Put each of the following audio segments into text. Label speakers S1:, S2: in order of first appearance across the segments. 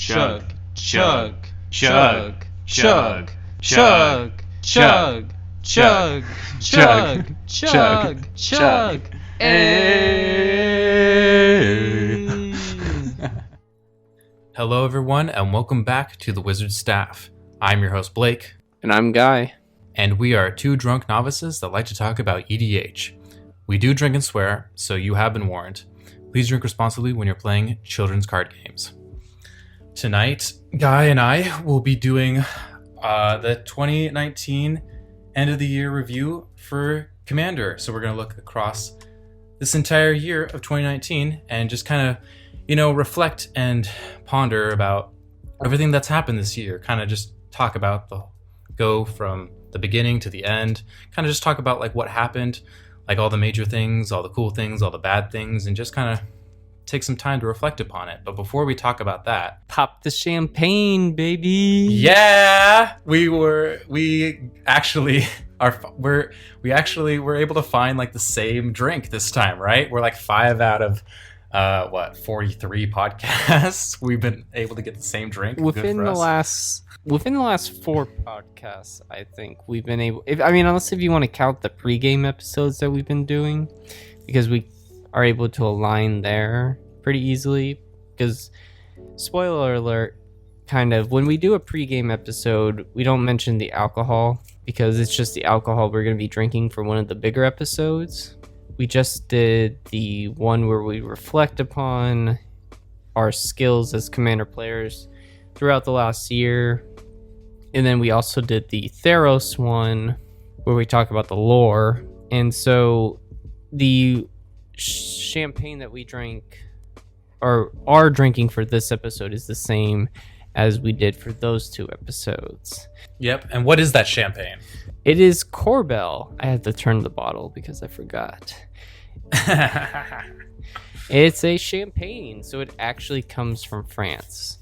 S1: chug, chug, chug, chug, chug, chug, chug, chug, chug, chug,
S2: Hello everyone and welcome back to the Wizard Staff. I'm your host Blake.
S3: And I'm Guy.
S2: And we are two drunk novices that like to talk about EDH. We do drink and swear, so you have been warned. Please drink responsibly when you're playing children's card games. Tonight, Guy and I will be doing the 2019 end of the year review for Commander. So we're going to look across this entire year of 2019 and just kind of, reflect and ponder about everything that's happened this year. Kind of just talk about go from the beginning to the end. Kind of just talk about like what happened, like all the major things, all the cool things, all the bad things, and just kind of take some time to reflect upon it. But before we talk about that,
S3: Pop the champagne, baby.
S2: Yeah, we actually were able to find like the same drink this time, right? We're like 5 out of 43 podcasts. We've been able to get the same drink
S3: within the last 4 podcasts. I think we've been able. Unless if you want to count the pregame episodes that we've been doing, because we are able to align there pretty easily. Because spoiler alert, kind of when we do a pregame episode, we don't mention the alcohol because it's just the alcohol we're going to be drinking for one of the bigger episodes. We just did the one where we reflect upon our skills as Commander players throughout the last year. And then we also did the Theros one where we talk about the lore. And so the champagne that we drank or are drinking for this episode is the same as we did for those 2 episodes.
S2: Yep. And what is that champagne?
S3: It is Corbel. I had to turn the bottle because I forgot. It's a champagne, so it actually comes from France.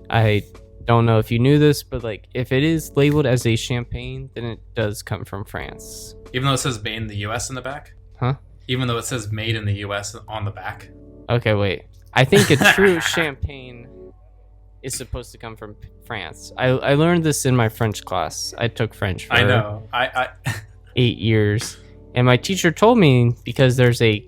S3: I don't know if you knew this, but like if it is labeled as a champagne, then it does come from France.
S2: Even though it says made in the US in the back?
S3: Huh?
S2: Even though it says made in the US on the back?
S3: Okay, wait. I think a true champagne is supposed to come from France. I learned this in my French class. I took French for
S2: I
S3: 8 years. And my teacher told me because there's a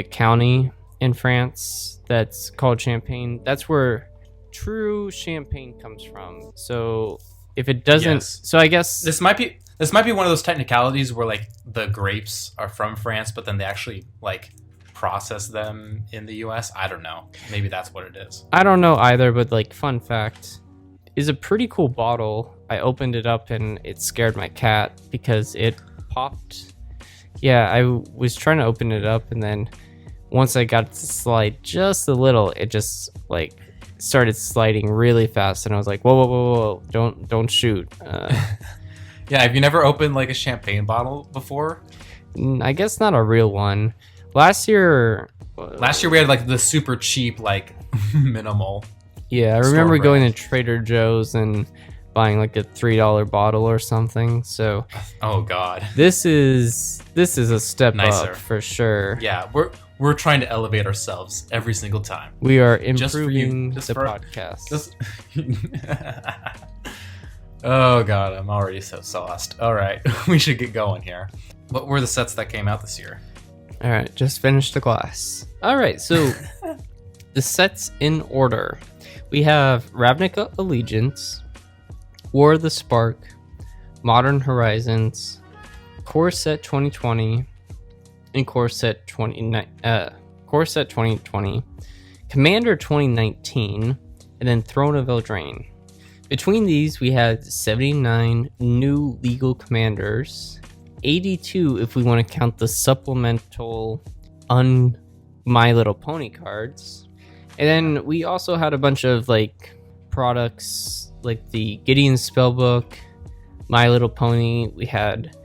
S3: county in France that's called Champagne. That's where true champagne comes from. So if it doesn't,
S2: yes.
S3: So I guess
S2: this might be one of those technicalities where like the grapes are from France, but then they actually like process them in the US. I don't know. Maybe that's what it is.
S3: I don't know either, but like fun fact is a pretty cool bottle. I opened it up and it scared my cat because it popped. Yeah, I was trying to open it up and then once I got it to slide just a little, it just like started sliding really fast and I was like, whoa, don't shoot.
S2: Yeah, have you never opened like a champagne bottle before?
S3: I guess not a real one. Last year
S2: we had like the super cheap, like minimal.
S3: Yeah, I remember going to Trader Joe's and buying like a $3 bottle or something. So,
S2: oh god,
S3: this is a step
S2: nicer
S3: up for sure.
S2: Yeah, we're trying to elevate ourselves every single time.
S3: We are improving the podcast.
S2: Oh god, I'm already so sauced. All right, we should get going here. What were the sets that came out this year?
S3: All right, just finished the glass. All right, so the sets in order. We have Ravnica Allegiance, War of the Spark, Modern Horizons, Core Set 2020, and Core Set 2020, Commander 2019, and then Throne of Eldraine. Between these, we had 79 new legal commanders, 82 if we want to count the supplemental My Little Pony cards. And then we also had a bunch of like products like the Gideon Spellbook, My Little Pony. We had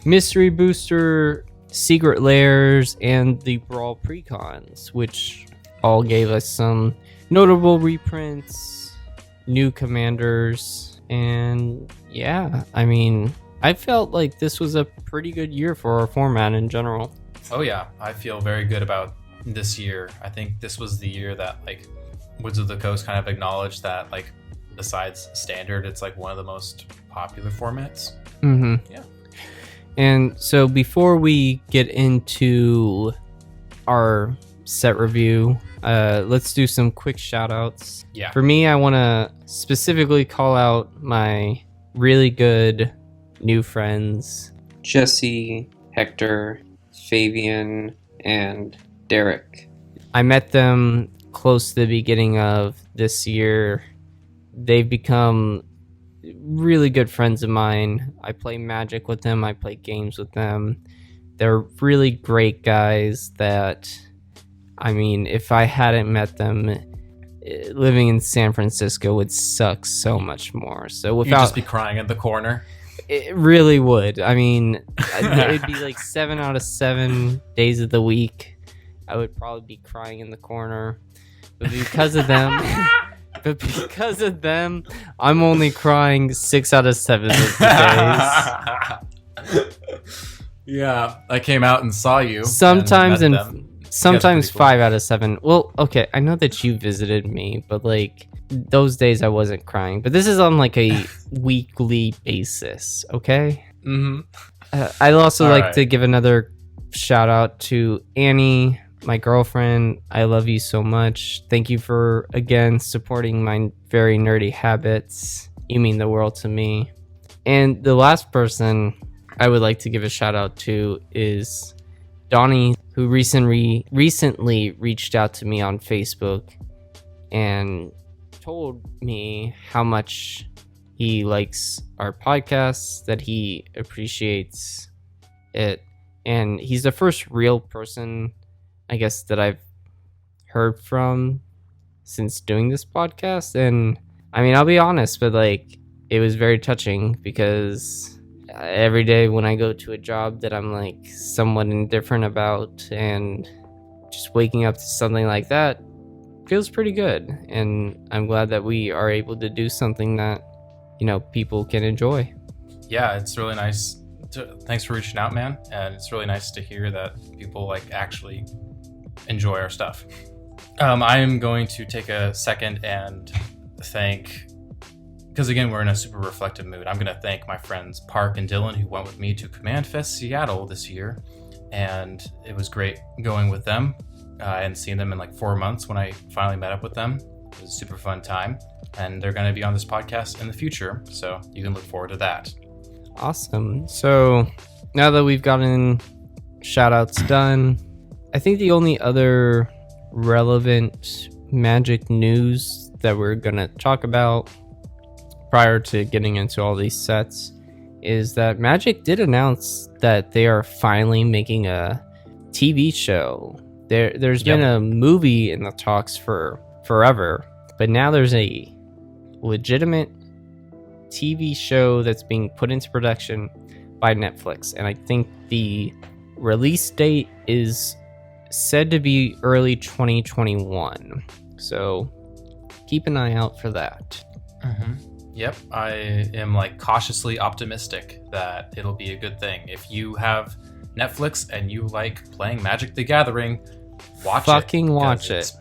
S3: Mystery Booster, Secret Lairs, and the Brawl Precons, which all gave us some notable reprints, new commanders, and yeah, I felt like this was a pretty good year for our format in general.
S2: Oh yeah, I feel very good about this year. I think this was the year that like Woods of the Coast kind of acknowledged that, like, besides Standard, it's like one of the most popular formats.
S3: Mm-hmm.
S2: Yeah.
S3: And so before we get into our set review, let's do some quick shout outs.
S2: Yeah.
S3: For me, I want to specifically call out my really good new friends, Jesse, Hector, Fabian, and Derek. I met them close to the beginning of this year. They've become really good friends of mine. I play Magic with them. I play games with them. They're really great guys that, I mean, if I hadn't met them, living in San Francisco would suck so much more. So without,
S2: You'd just be crying in the corner.
S3: It really would. I mean, it'd be like 7 out of 7 days of the week I would probably be crying in the corner. But because of them, I'm only crying 6 out of 7 of the days.
S2: Yeah, I came out and saw you.
S3: Sometimes
S2: and
S3: sometimes
S2: cool.
S3: 5 out of 7. Well, okay, I know that you visited me, but like those days I wasn't crying. But this is on like a weekly basis, okay?
S2: Mm-hmm.
S3: I'd also
S2: All
S3: like
S2: right.
S3: to give another shout out to Annie, my girlfriend. I love you so much. Thank you for, again, supporting my very nerdy habits. You mean the world to me. And the last person I would like to give a shout out to is Donnie, who recently reached out to me on Facebook and told me how much he likes our podcast, that he appreciates it. And he's the first real person, I guess, that I've heard from since doing this podcast. And I mean, I'll be honest, but like, it was very touching because every day when I go to a job that I'm like somewhat indifferent about, and just waking up to something like that feels pretty good. And I'm glad that we are able to do something that, you know, people can enjoy.
S2: Yeah, it's really nice. Thanks for reaching out, man. And it's really nice to hear that people like actually enjoy our stuff. I am going to take a second and thank, because again, we're in a super reflective mood. I'm going to thank my friends Park and Dylan, who went with me to Command Fest Seattle this year. And it was great going with them and seeing them in like 4 months when I finally met up with them. It was a super fun time. And they're going to be on this podcast in the future. So you can look forward to that.
S3: Awesome. So now that we've gotten shout outs done, I think the only other relevant Magic news that we're going to talk about prior to getting into all these sets is that Magic did announce that they are finally making a TV show. There's been a movie in the talks for forever, but now there's a legitimate TV show that's being put into production by Netflix, and I think the release date is said to be early 2021. So keep an eye out for that.
S2: Mm-hmm. Yep, I am like cautiously optimistic that it'll be a good thing. If you have Netflix and you like playing Magic the Gathering,
S3: Fucking watch it.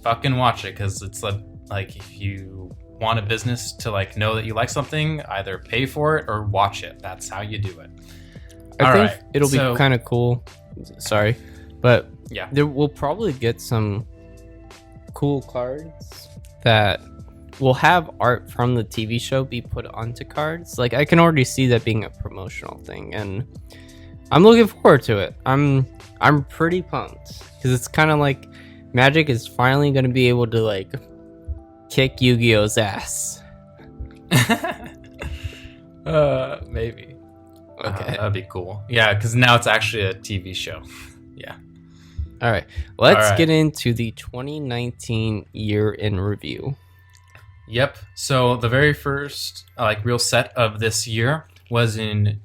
S2: Fucking watch it, because it's like if you want a business to like know that you like something, either pay for it or watch it. That's how you do it.
S3: I think it'll be kind of cool. Sorry, but
S2: yeah,
S3: we'll probably get some cool cards that will have art from the TV show be put onto cards. Like, I can already see that being a promotional thing, and I'm looking forward to it. I'm pretty pumped because it's kind of like Magic is finally going to be able to like kick Yu-Gi-Oh's ass.
S2: Maybe.
S3: Okay,
S2: that'd be cool. Yeah, because now it's actually a TV show. Yeah.
S3: All right, let's get into the 2019 year in review.
S2: Yep. So the very first real set of this year was in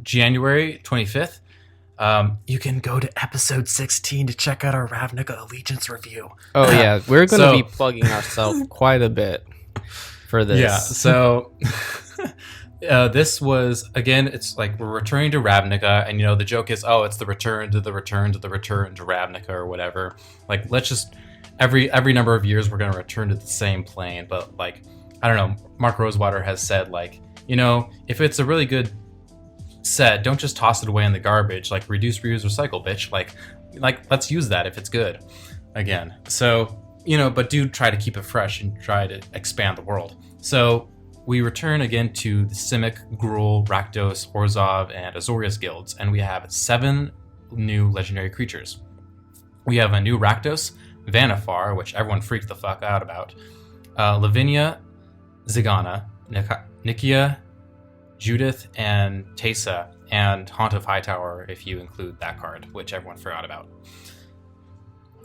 S2: January 25th. You can go to episode 16 to check out our Ravnica Allegiance review.
S3: Oh yeah, we're going to be plugging ourselves quite a bit for this.
S2: Yeah. So this was, again, it's like we're returning to Ravnica, and the joke is, oh, it's the return to Ravnica or whatever. Like, let's just every number of years we're going to return to the same plane. But like, I don't know, Mark Rosewater has said, like, you know, if it's a really good set, don't just toss it away in the garbage. Like, reduce, reuse, recycle, bitch. Like let's use that if it's good again. So, you know, but do try to keep it fresh and try to expand the world. So we return again to the Simic, Gruul, Rakdos, Orzhov, and Azorius guilds, and we have 7 new legendary creatures. We have a new Rakdos, Vanifar, which everyone freaked the fuck out about, Lavinia, Zigana, Nikia, Judith, and Teysa, and Haunt of Hightower, if you include that card, which everyone forgot about.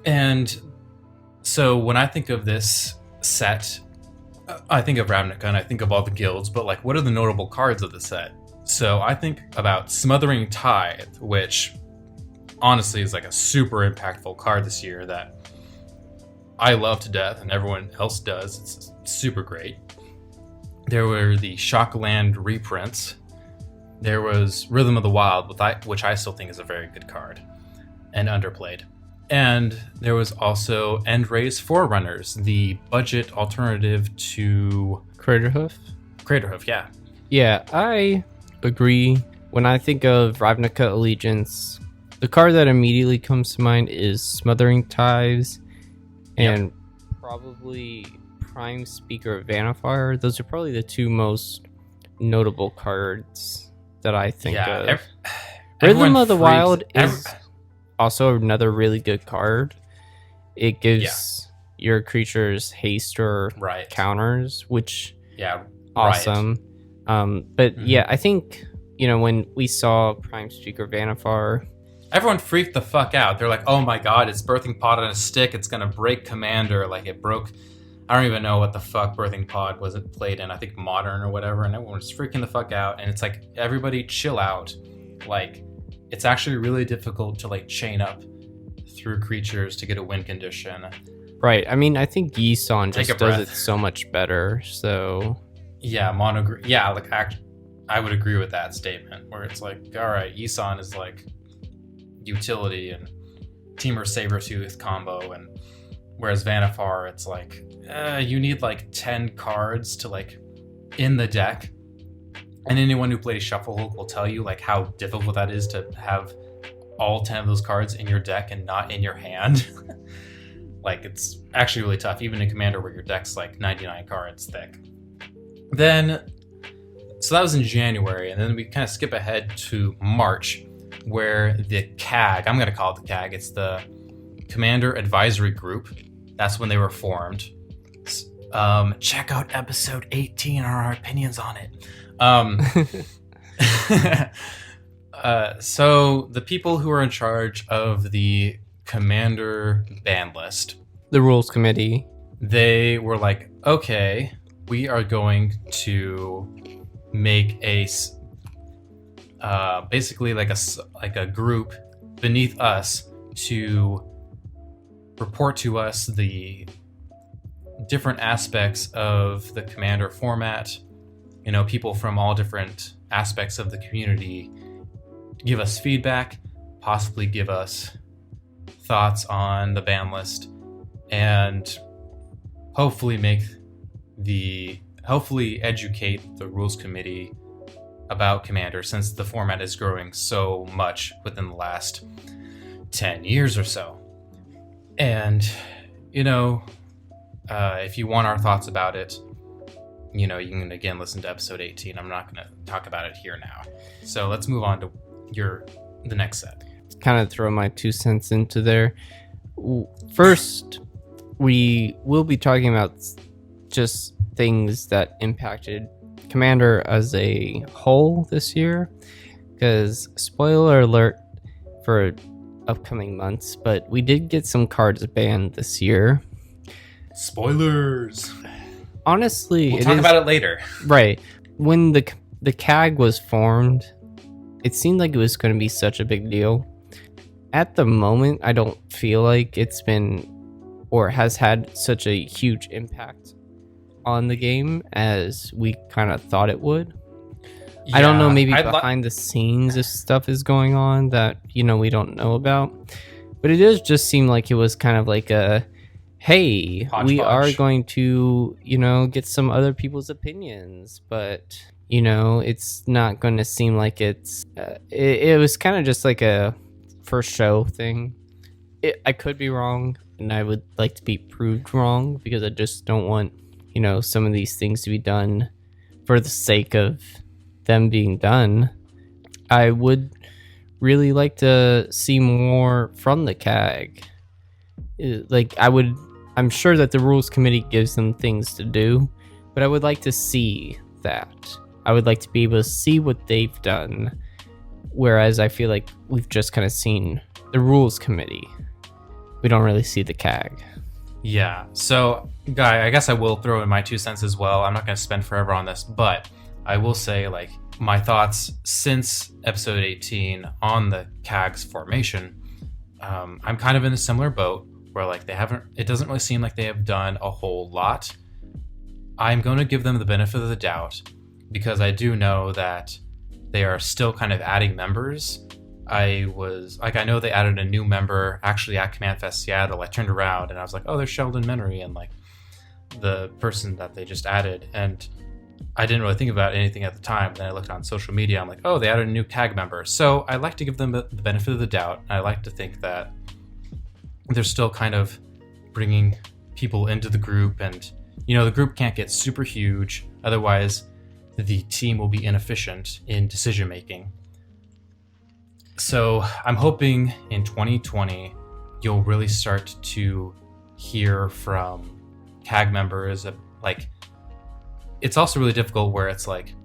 S2: And so when I think of this set, I think of Ravnica and I think of all the guilds, but like, what are the notable cards of the set? So I think about Smothering Tithe, which honestly is like a super impactful card this year that I love to death and everyone else does. It's super great. There were the Shockland reprints. There was Rhythm of the Wild, which I still think is a very good card and underplayed. And there was also Endray's Forerunners, the budget alternative to Craterhoof, yeah.
S3: Yeah, I agree. When I think of Ravnica Allegiance, the card that immediately comes to mind is Smothering Tithes and probably Prime Speaker Vanifar. Those are probably the 2 most notable cards that I think of. Rhythm of the Wild is also another really good card. It gives your creatures haste or counters, which awesome. But yeah, I think, you know, when we saw Prime Speaker Vanifar,
S2: everyone freaked the fuck out. They're like, oh my god, it's Birthing Pod on a stick, it's gonna break Commander. Like, it broke, I don't even know what the fuck Birthing Pod was it played in, I think Modern or whatever, and everyone was freaking the fuck out. And it's like, everybody chill out. Like, it's actually really difficult to like chain up through creatures to get a win condition.
S3: Right. I mean, I think Yisan just does it so much better. So
S2: yeah, like I would agree with that statement where it's like, all right, Yisan is like utility and Temur Sabertooth combo, and whereas Vanifar, it's like you need like 10 cards to like in the deck. And anyone who plays Shufflehook will tell you like how difficult that is to have all 10 of those cards in your deck and not in your hand. Like, it's actually really tough, even in Commander where your deck's like 99 cards thick. Then, so that was in January, and then we kind of skip ahead to March, where the CAG, I'm going to call it the CAG, it's the Commander Advisory Group. That's when they were formed. Check out episode 18 or our opinions on it. So the people who are in charge of the Commander ban list,
S3: the rules committee,
S2: they were like, okay, we are going to make a basically like a group beneath us to report to us the different aspects of the Commander format. You know, people from all different aspects of the community give us feedback, possibly give us thoughts on the ban list, and hopefully educate the rules committee about Commander, since the format is growing so much within the last 10 years or so. And, you know, if you want our thoughts about it, you know, you can again listen to episode 18. I'm not going to talk about it here now. So let's move on to the next set.
S3: Kind of throw my 2 cents into there. First, we will be talking about just things that impacted Commander as a whole this year, because spoiler alert for upcoming months, but we did get some cards banned this year.
S2: Spoilers.
S3: Honestly,
S2: we'll talk about it later.
S3: Right. When the CAG was formed, it seemed like it was going to be such a big deal. At the moment, I don't feel like it's been or has had such a huge impact on the game as we kind of thought it would. Yeah, I don't know, maybe behind the scenes if stuff is going on that, you know, we don't know about. But it does just seem like it was kind of like a, hey, we are
S2: Hodgepodge.
S3: going to, get some other people's opinions, but, it's not going to seem like it's, it was kind of just like a first show thing. I could be wrong, and I would like to be proved wrong, because I just don't want, some of these things to be done for the sake of them being done. I would really like to see more from the CAG. I'm sure that the rules committee gives them things to do, but I would like to see that. I would like to be able to see what they've done, whereas I feel like we've just kind of seen the rules committee. We don't really see the CAG.
S2: Yeah. So, Guy, I guess I will throw in my 2 cents as well. I'm not going to spend forever on this, but I will say, like, my thoughts since episode 18 on the CAG's formation. I'm kind of in a similar boat where, like, it doesn't really seem like they have done a whole lot. I'm going to give them the benefit of the doubt because I do know that they are still kind of adding members. I know they added a new member actually at Command Fest Seattle. I turned around and I was like, oh, there's Sheldon Menery and like the person that they just added. And I didn't really think about anything at the time. Then I looked on social media. I'm like, oh, they added a new CAG member. So I like to give them the benefit of the doubt. I like to think that they're still kind of bringing people into the group. And, the group can't get super huge. Otherwise, the team will be inefficient in decision making. So I'm hoping in 2020, you'll really start to hear from CAG members. Like, it's also really difficult where it's like,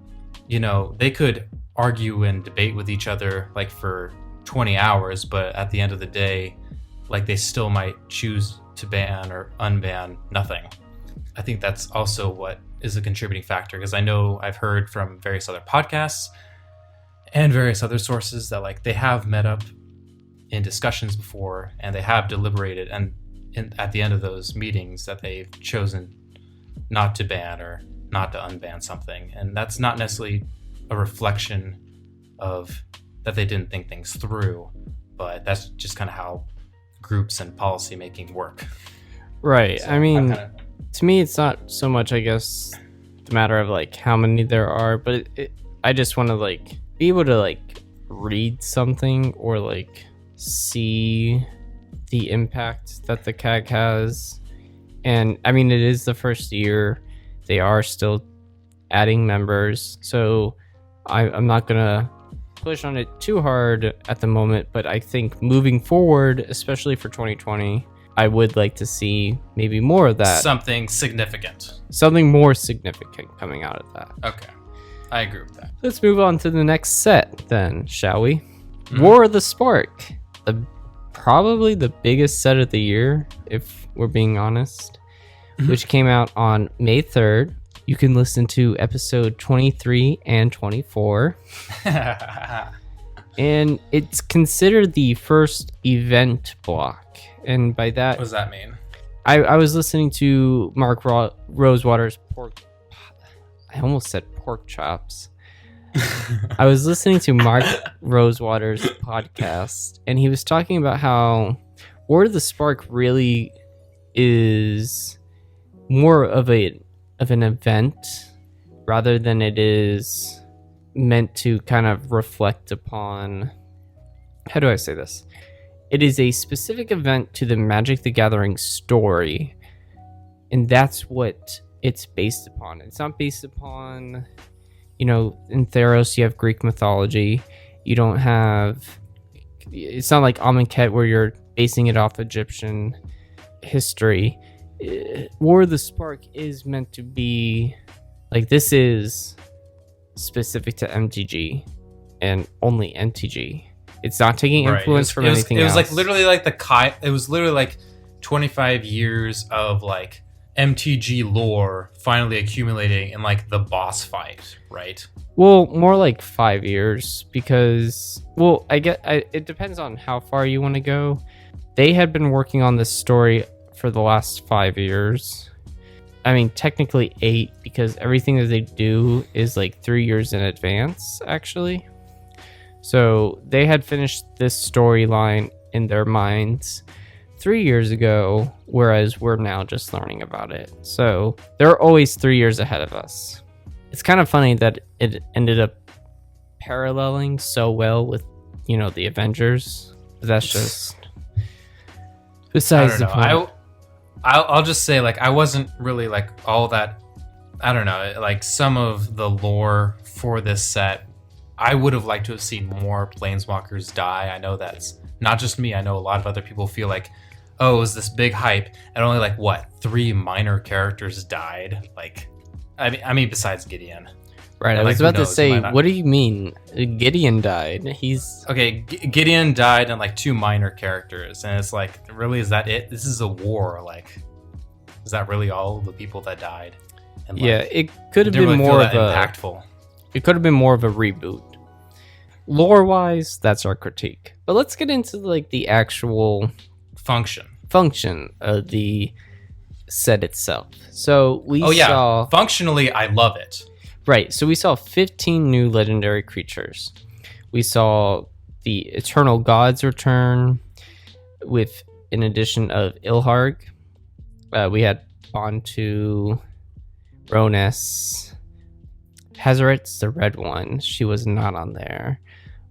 S2: they could argue and debate with each other like for 20 hours, but at the end of the day, like they still might choose to ban or unban nothing. I think that's also what is a contributing factor, because I know I've heard from various other podcasts and various other sources that like they have met up in discussions before and they have deliberated, and at the end of those meetings that they've chosen not to ban or not to unban something. And that's not necessarily a reflection of that they didn't think things through, but that's just kind of how groups and policy making work.
S3: Right.
S2: So
S3: I mean, to me, it's not so much, I guess, the matter of like how many there are, but I just want to like be able to like read something or like see the impact that the CAG has. And I mean, it is the first year. They are still adding members, so I'm not gonna push on it too hard at the moment, but I think moving forward, especially for 2020, I would like to see maybe more of that.
S2: Something
S3: more significant coming out of that.
S2: Okay, I agree with that.
S3: Let's move on to the next set then, shall we? War of the Spark. Probably the biggest set of the year, if we're being honest, which came out on May 3rd. You can listen to episode 23 and 24. And it's considered the first event block. And by that...
S2: What does that mean?
S3: I was listening to Mark Rosewater's I almost said pork chops. I was listening to Mark Rosewater's podcast, and he was talking about how War of the Spark really is more of an event rather than it is meant to kind of reflect upon, how do I say this? It is a specific event to the Magic the Gathering story, and that's what it's based upon. It's not based upon, in Theros you have Greek mythology. You don't have, it's not like Amonkhet where you're basing it off Egyptian history. War of the Spark is meant to be like, this is specific to MTG and only MTG. It's not taking influence from anything else.
S2: It was like literally like it was literally like 25 years of like MTG lore finally accumulating in like the boss fight, right?
S3: Well, more like 5 years, because, well, it depends on how far you want to go. They had been working on this story for the last 5 years. I mean, technically 8, because everything that they do is like 3 years in advance, actually. So they had finished this storyline in their minds 3 years ago, whereas we're now just learning about it. So they're always 3 years ahead of us. It's kind of funny that it ended up paralleling so well with, the Avengers. But that's just besides the point.
S2: I'll just say, like, I wasn't really like all that. I don't know, like some of the lore for this set, I would have liked to have seen more planeswalkers die. I know that's not just me. I know a lot of other people feel like, oh, it was this big hype, and only 3 minor characters died. Like, I mean, besides Gideon.
S3: Right, I was about to say, what do you mean? Gideon died. He's...
S2: Okay, Gideon died and 2 minor characters, and it's like, really, is that it? This is a war, is that really all the people that died? And,
S3: yeah, it could have been more of
S2: impactful.
S3: It could have been more of a reboot. Lore-wise, that's our critique. But let's get into, the actual... function of the set itself. So we saw...
S2: Functionally, I love it.
S3: Right, so we saw 15 new legendary creatures. We saw the Eternal Gods return with an addition of Ilharg. We had Bantu, Roness, Hazaret's the red one. She was not on there.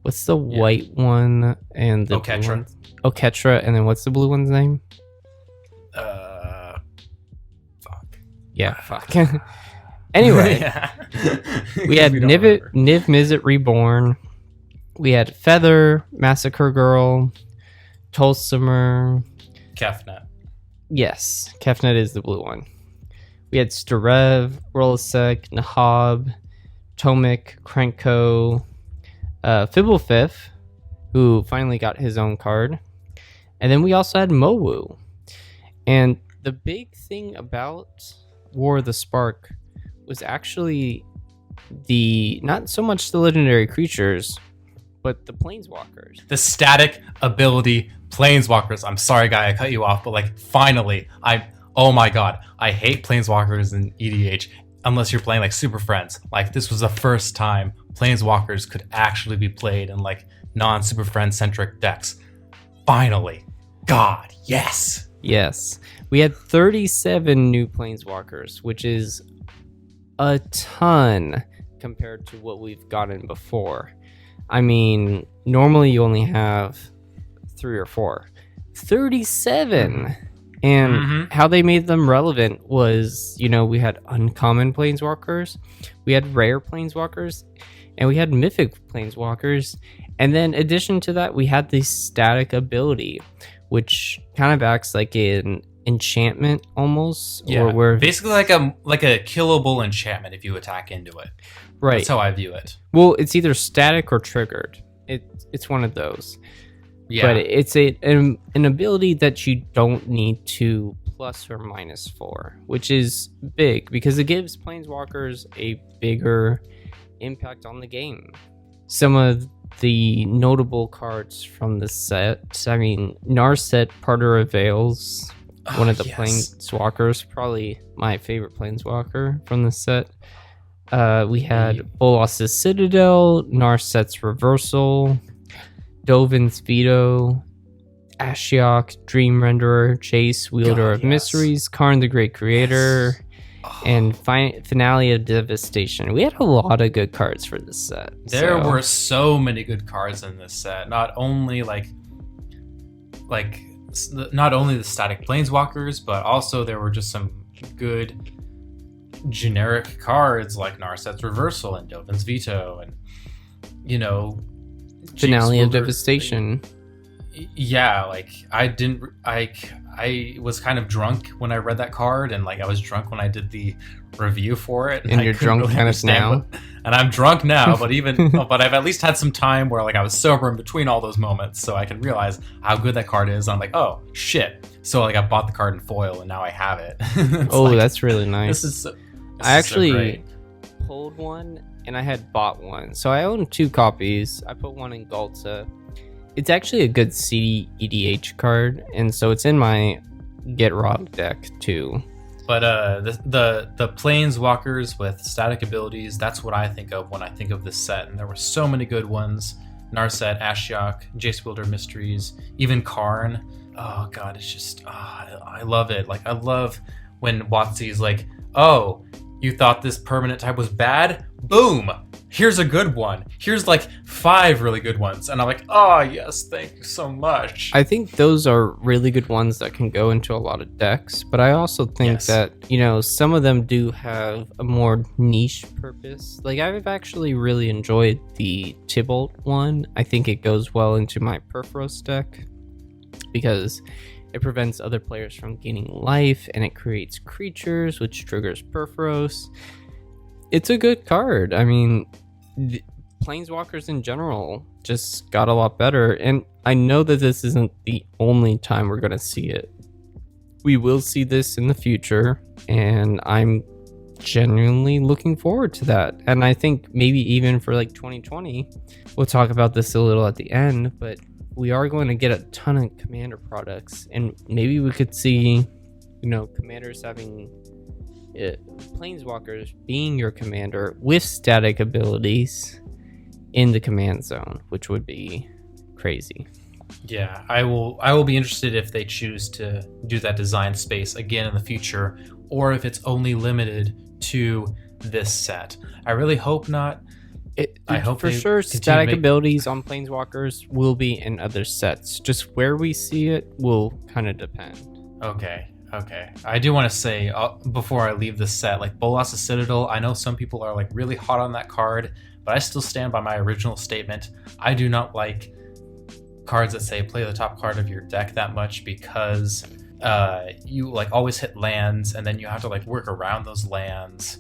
S3: What's the white one and the
S2: Oketra?
S3: blue one? Oketra, and then what's the blue one's name?
S2: Fuck.
S3: Yeah, fuck. Anyway, we had Niv Mizzet Reborn. We had Feather, Massacre Girl, Tolsimer.
S2: Kefnet.
S3: Yes, Kefnet is the blue one. We had Starev, Rolasek, Nahab, Tomik, Krenko, Fibblefif, who finally got his own card. And then we also had Mowu. And the big thing about War of the Spark was actually not so much the legendary creatures, but the planeswalkers.
S2: The static ability planeswalkers. I'm sorry, guy, I cut you off, but finally, oh my god, I hate planeswalkers in EDH unless you're playing Super Friends. This was the first time planeswalkers could actually be played in non-Super Friend centric decks. Finally. God, yes.
S3: Yes. We had 37 new planeswalkers, which is a ton compared to what we've gotten before. I mean, normally you only have 3 or 4. 37! And how they made them relevant was, we had uncommon planeswalkers, we had rare planeswalkers, and we had mythic planeswalkers. And then in addition to that, we had the static ability, which kind of acts like an enchantment almost.
S2: Yeah,
S3: or where
S2: basically like a killable enchantment if you attack into it.
S3: Right.
S2: That's how I view it.
S3: Well, it's either static or triggered. It's one of those.
S2: Yeah.
S3: But it's an ability that you don't need to plus or minus for, which is big because it gives planeswalkers a bigger impact on the game. Some of the notable cards from the set, I mean, Narset, Parter of Veils, one of the planeswalkers, probably my favorite planeswalker from the set. We had Bolas's Citadel, Narset's Reversal, Dovin's Veto, Ashiok, Dream Renderer, Jace, Wielder of Mysteries, Karn the Great Creator, and Finale of Devastation. We had a lot of good cards for this set.
S2: There were so many good cards in this set. Not only not only the static planeswalkers, but also there were just some good generic cards like Narset's Reversal and Dovin's Veto, and
S3: Finale of Devastation.
S2: Yeah, I was kind of drunk when I read that card, and I was drunk when I did the review for it.
S3: And you're drunk really kind of now?
S2: And I'm drunk now, but but I've at least had some time where I was sober in between all those moments, so I can realize how good that card is. I'm like, oh shit! So I bought the card in foil, and now I have it.
S3: That's really nice. I actually
S2: so
S3: pulled one, and I had bought one, so I own 2 copies. I put one in Galta. It's actually a good CD EDH card, and so it's in my Get Robbed deck too.
S2: But the planeswalkers with static abilities, that's what I think of when I think of this set, and there were so many good ones. Narset, Ashiok, Jace Wielder Mysteries, even Karn. oh god, it's just I love it. Like I love when WotC's like, oh, you thought this permanent type was bad? Boom! Here's a good one. Here's like 5 really good ones. And I'm like, oh yes, thank you so much.
S3: I think those are really good ones that can go into a lot of decks, but I also think that, some of them do have a more niche purpose. Like, I've actually really enjoyed the Tybalt one. I think it goes well into my Perforos deck because it prevents other players from gaining life, and it creates creatures, which triggers Perforos. It's a good card. I mean, Planeswalkers in general just got a lot better, and I know that this isn't the only time we're going to see it. We will see this in the future, and I'm genuinely looking forward to that. And I think maybe even for like 2020, we'll talk about this a little at the end, but we are going to get a ton of Commander products, and maybe we could see, Commanders having Planeswalkers being your commander with static abilities in the command zone, which would be crazy.
S2: Yeah, I will be interested if they choose to do that design space again in the future, or if it's only limited to this set. I really hope not. I hope
S3: for sure static abilities on Planeswalkers will be in other sets. Just where we see it will kind of depend.
S2: Okay. I do want to say before I leave this set, like Bolas' Citadel, I know some people are like really hot on that card, but I still stand by my original statement. I do not like cards that say play the top card of your deck that much, because you like always hit lands and then you have to like work around those lands.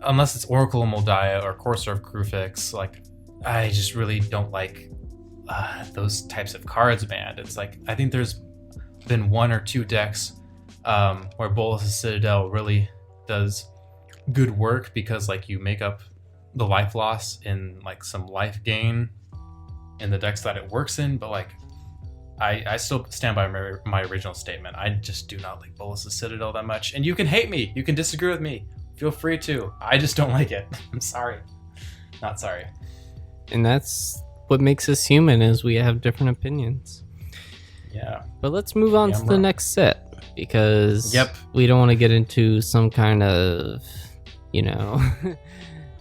S2: Unless it's Oracle of Moldiah or Courser of Krufix, like I just really don't like those types of cards, man. It's like I think there's been 1 or 2 decks where Bolas' Citadel really does good work, because like you make up the life loss in like some life gain in the decks that it works in, but like I still stand by my original statement. I just do not like Bolas' Citadel that much, and you can hate me, you can disagree with me, feel free to. I just don't like it. I'm sorry, not sorry.
S3: And that's what makes us human, is we have different opinions.
S2: Yeah,
S3: but let's move on to the next set, because we don't want to get into some kind of,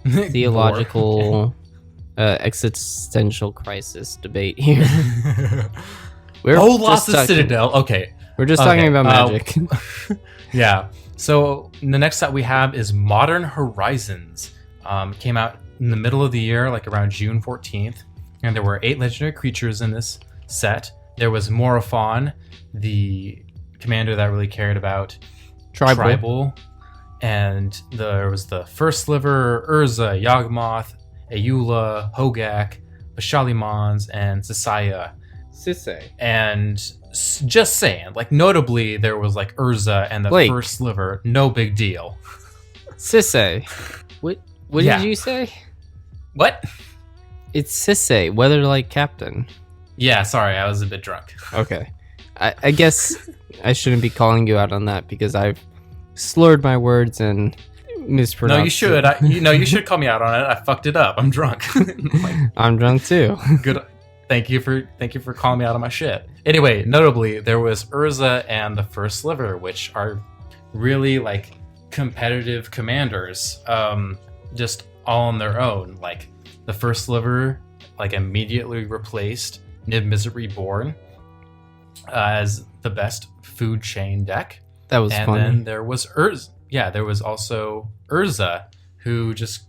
S3: theological existential crisis debate here.
S2: Lost the Citadel. Okay.
S3: We're just talking about Magic.
S2: Yeah. So the next set we have is Modern Horizons. Came out in the middle of the year, like around June 14th. And there were 8 legendary creatures in this set. There was Morophon, the commander that really cared about tribal. And there was the First Sliver, Urza, Yawgmoth, Ayula, Hogak, Bashalimons, and Sisaya. And just saying, like notably there was like Urza and the First Sliver, no big deal.
S3: Sisay. What did you say?
S2: What?
S3: It's Sisay, Weatherlight Captain.
S2: Yeah, sorry, I was a bit drunk.
S3: Okay. I guess I shouldn't be calling you out on that, because I've slurred my words and mispronounced.
S2: No, you should. You should call me out on it. I fucked it up. I'm drunk.
S3: I'm drunk too.
S2: Good. Thank you for calling me out on my shit. Anyway, notably, there was Urza and the First Sliver, which are really like competitive commanders, just all on their own. Like the First Sliver, like immediately replaced Nib Misery Born as the best food chain deck.
S3: That was funny.
S2: And then there was Urza. Yeah, there was also Urza, who just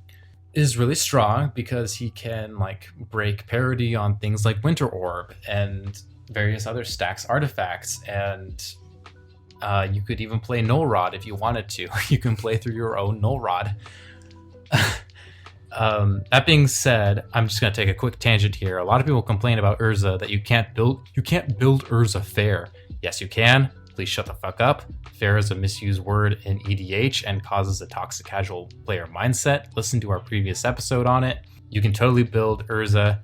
S2: is really strong because he can like break parity on things like Winter Orb and various other stacks artifacts, and you could even play Null Rod if you wanted to. You can play through your own Null Rod. That being said, I'm just gonna take a quick tangent here. A lot of people complain about Urza that you can't build Urza fair. Yes, you can. Please shut the fuck up. Fair is a misused word in EDH and causes a toxic casual player mindset. Listen to our previous episode on it. You can totally build Urza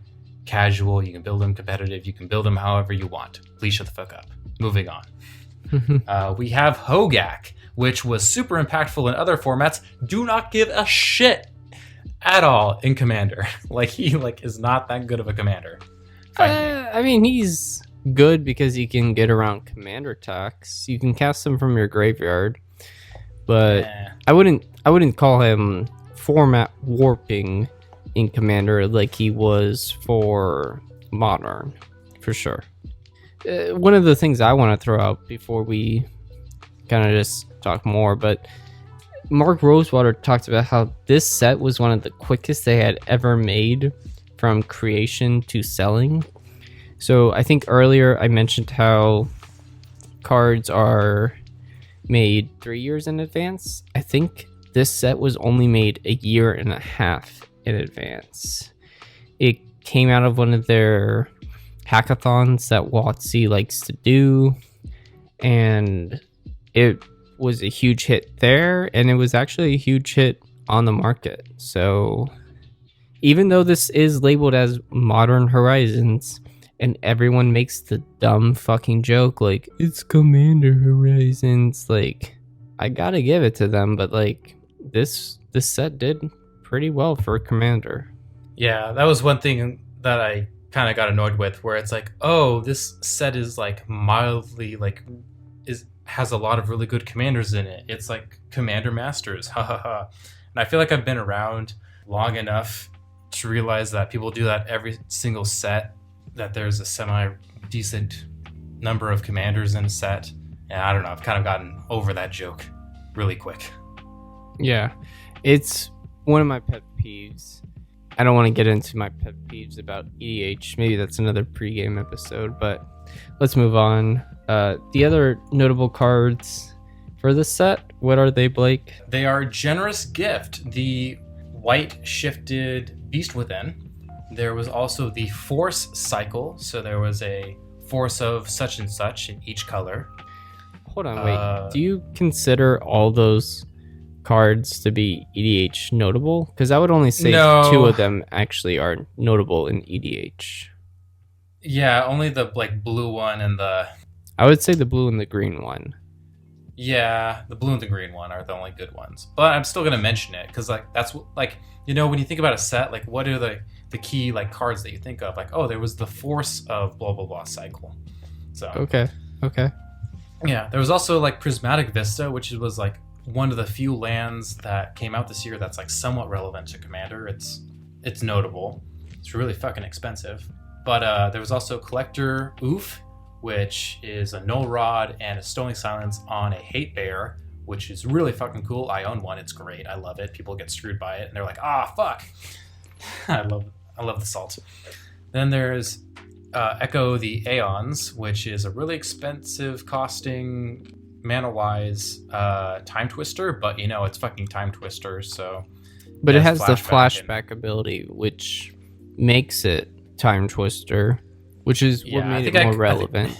S2: casual. You can build him competitive. You can build him however you want. Please shut the fuck up. Moving on. We have Hogak, which was super impactful in other formats. Do not give a shit at all in Commander. Like he is not that good of a commander.
S3: I mean, he's good because you can get around commander attacks. You can cast them from your graveyard, but I wouldn't call him format warping in commander like he was for modern, for sure. One of the things I want to throw out before we kind of just talk more, but Mark Rosewater talked about how this set was one of the quickest they had ever made from creation to selling. So I think earlier I mentioned how cards are made 3 years in advance. I think this set was only made a year and a half in advance. It came out of one of their hackathons that WotC likes to do, and it was a huge hit there, and it was actually a huge hit on the market. So even though this is labeled as Modern Horizons, and everyone makes the dumb fucking joke like, it's Commander Horizons, like, I gotta give it to them, but like, this set did pretty well for Commander.
S2: Yeah, that was one thing that I kind of got annoyed with, where it's like, oh, this set is like mildly like has a lot of really good commanders in it. It's like Commander Masters, ha ha ha. And I feel like I've been around long enough to realize that people do that every single set, that there's a semi-decent number of commanders in a set. And I don't know, I've kind of gotten over that joke really quick.
S3: Yeah, it's one of my pet peeves. I don't want to get into my pet peeves about EDH. Maybe that's another pregame episode, but let's move on. The other notable cards for this set, what are they, Blake?
S2: They are Generous Gift, the white shifted Beast Within. There was also the Force Cycle, so there was a force of such and such in each color.
S3: Hold on, wait. Do you consider all those cards to be EDH notable? Because I would only say two of them actually are notable in EDH.
S2: Yeah, only the like blue one and the...
S3: I would say the blue and the green one.
S2: Yeah, the blue and the green one are the only good ones. But I'm still going to mention it because like that's like, you know, when you think about a set, like what are the key like cards that you think of? Like, oh, there was the Force of blah blah blah cycle. So
S3: Okay.
S2: Yeah, there was also like Prismatic Vista, which was like one of the few lands that came out this year that's like somewhat relevant to Commander. It's notable. It's really fucking expensive. But there was also Collector Oof, which is a Null Rod and a Stoning Silence on a Hate Bear, which is really fucking cool. I own one. It's great. I love it. People get screwed by it, and they're like, fuck. I love the salt. Then there's Echo the Aeons, which is a really expensive costing, mana-wise, Time Twister, but you know, it's fucking Time Twister, so...
S3: But it has the flashback ability, which makes it Time Twister, which is what made it more relevant.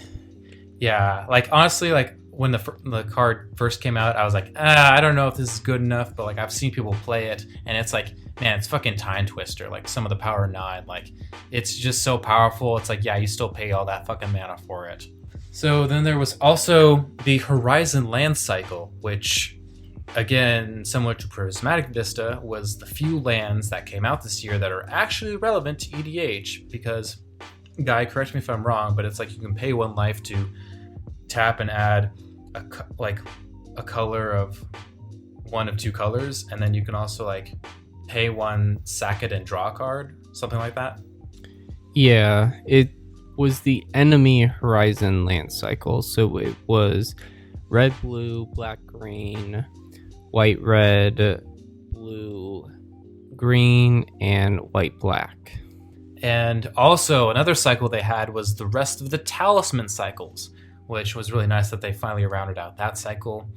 S2: Yeah, like honestly, like when the card first came out, I was like, I don't know if this is good enough, but like I've seen people play it, and it's like, man, it's fucking Time Twister. Like some of the Power 9, like it's just so powerful. It's like, yeah, you still pay all that fucking mana for it. So then there was also the Horizon Land Cycle, which, again, similar to Prismatic Vista, was the few lands that came out this year that are actually relevant to EDH, because, Guy, correct me if I'm wrong, but it's like you can pay 1 life to tap and add a color of one of 2 colors, and then you can also like pay 1, sack it, and draw a card, something like that.
S3: Yeah, it was the Enemy Horizon Land Cycle, so it was red, blue, black, green, white, red, blue, green, and white, black.
S2: And also another cycle they had was the rest of the Talisman cycles, which was really nice that they finally rounded out that cycle.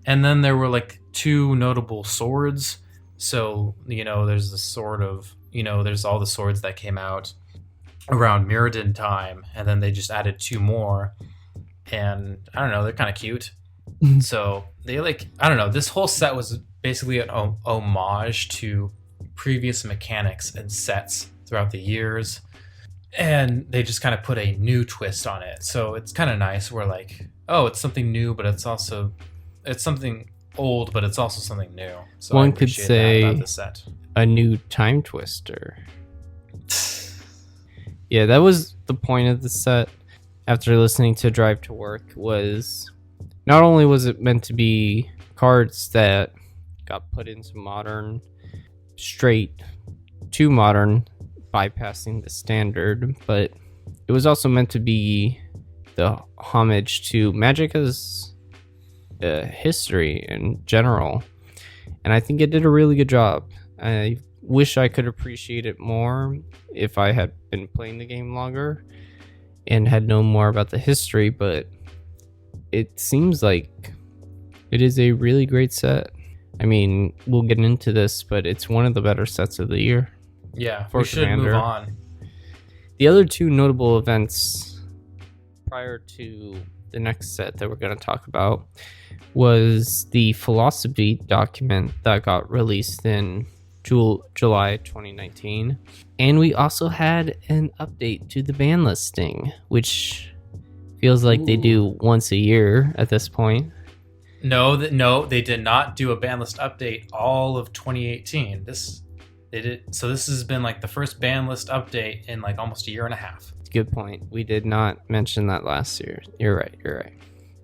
S2: And then there were like 2 notable swords. So, you know, there's the sword of, you know, there's all the swords that came out around Mirrodin time, and then they just added 2 more. And I don't know, they're kind of cute. So they like, I don't know, this whole set was basically an homage to previous mechanics and sets throughout the years, and they just kind of put a new twist on it. So it's kind of nice. We're like, oh, it's something new, but it's something old, but it's also something new. So
S3: one could say
S2: about the set.
S3: A new Time Twister. Yeah, that was the point of the set. after listening to Drive to Work was not only was it meant to be cards that got put into modern, straight to modern, bypassing the standard, but it was also meant to be the homage to Magic as history in general. And I think it did a really good job. I wish I could appreciate it more if I had been playing the game longer and had known more about the history, but it seems like it is a really great set. I mean, we'll get into this, but it's one of the better sets of the year.
S2: Yeah,
S3: for
S2: we should
S3: Commander.
S2: move on.
S3: The other two notable events prior to the next set that we're going to talk about was the philosophy document that got released in July 2019. And we also had an update to the ban listing, which feels like they do once a year at this point.
S2: No, they did not do a ban list update all of 2018. They did. So this has been like the first ban list update in like almost a year and a half.
S3: Good point. We did not mention that last year. You're right.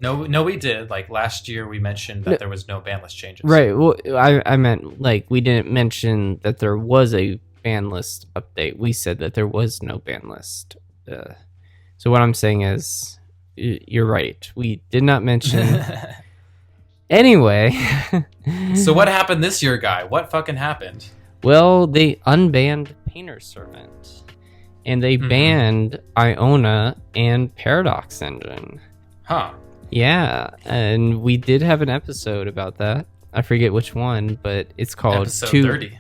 S2: No, we did. Like last year, we mentioned that there was no ban list changes.
S3: Right. Well, I meant like we didn't mention that there was a ban list update. We said that there was no ban list. So what I'm saying is, you're right. We did not mention. Anyway.
S2: So what happened this year, Guy? What fucking happened?
S3: Well, they unbanned Painter Servant. And they banned Iona and Paradox Engine.
S2: Huh.
S3: Yeah, and we did have an episode about that. I forget which one, but it's called
S2: episode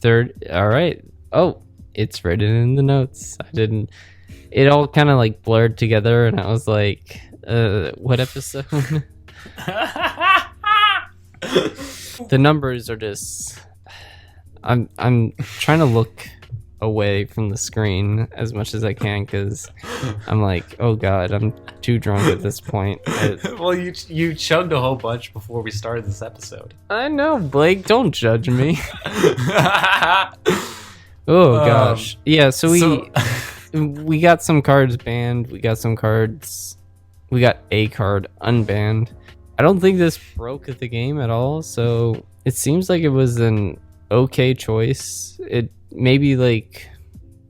S3: 30. All right. Oh, it's written in the notes. I didn't. It all kind of like blurred together, and I was like, "What episode?" The numbers are just. I'm trying to look away from the screen as much as I can because I'm like, oh god, I'm too drunk at this point.
S2: Well, you chugged a whole bunch before we started this episode.
S3: I know, Blake, don't judge me. Oh gosh. Yeah, so we got some cards banned, we got a card unbanned. I don't think this broke the game at all, so it seems like it was an okay choice. It maybe like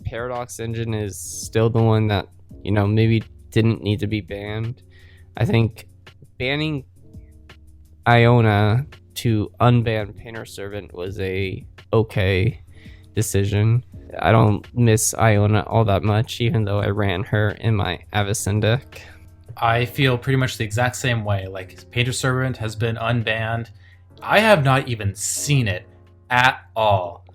S3: Paradox Engine is still the one that, you know, maybe didn't need to be banned. I think banning Iona to unban Painter Servant was a okay decision. I don't miss Iona all that much, even though I ran her in my Avacyn deck.
S2: I feel pretty much the exact same way. Like, Painter Servant has been unbanned. I have not even seen it at all.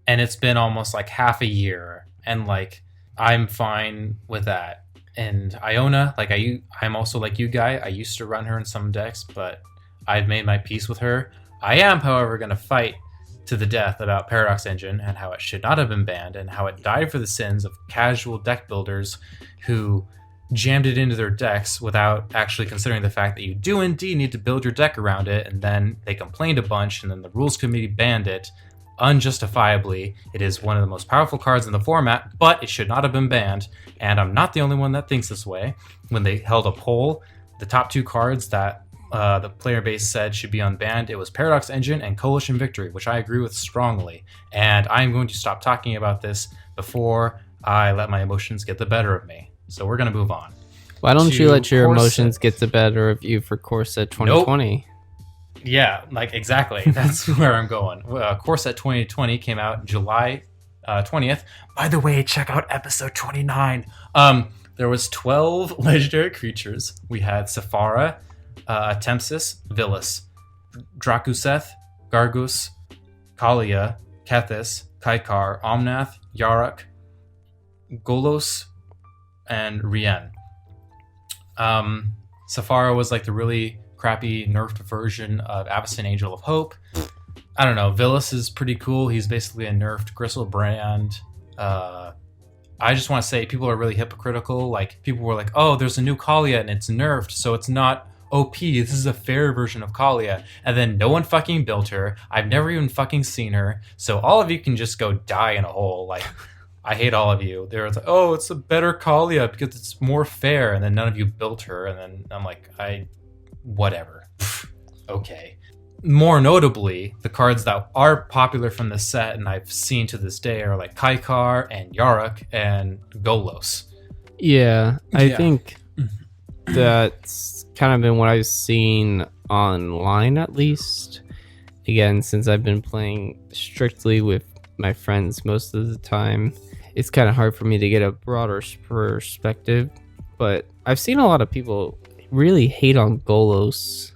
S2: And it's been almost like half a year. And like, I'm fine with that. And Iona, like I'm also like you, Guy. I used to run her in some decks, but I've made my peace with her. I am, however, going to fight to the death about Paradox Engine and how it should not have been banned and how it died for the sins of casual deck builders who jammed it into their decks without actually considering the fact that you do indeed need to build your deck around it. And then they complained a bunch, and then the rules committee banned it unjustifiably. It is one of the most powerful cards in the format, but it should not have been banned. And I'm not the only one that thinks this way. When they held a poll, the top two cards that the player base said should be unbanned, it was Paradox Engine and Coalition Victory, which I agree with strongly. And I'm going to stop talking about this before I let my emotions get the better of me. So we're going to move on.
S3: Why don't you let your emotions get the better of you for Core Set 2020?
S2: Nope. Yeah, like exactly. That's where I'm going. Core Set 2020 came out July 20th. By the way, check out episode 29. There was 12 legendary creatures. We had Sephara, Tempsis, Villas, Drakuseth, Gargus, Kalia, Kethis, Kaikar, Omnath, Yarok, Golos, and Rien. Sephara was like the really crappy nerfed version of Avacyn Angel of Hope. I don't know. Villas is pretty cool. He's basically a nerfed Gristlebrand. I just want to say people are really hypocritical. Like, people were like, oh, there's a new Kalia and it's nerfed, so it's not OP. This is a fair version of Kalia. And then no one fucking built her. I've never even fucking seen her. So all of you can just go die in a hole. Like, I hate all of you. They're like, oh, it's a better Kalia because it's more fair, and then none of you built her, and then I'm like, whatever. Okay. More notably, the cards that are popular from the set and I've seen to this day are like Kaikar and Yarok and Golos.
S3: Yeah, I think that's kind of been what I've seen online, at least. Again, since I've been playing strictly with my friends most of the time, it's kind of hard for me to get a broader perspective. But I've seen a lot of people really hate on Golos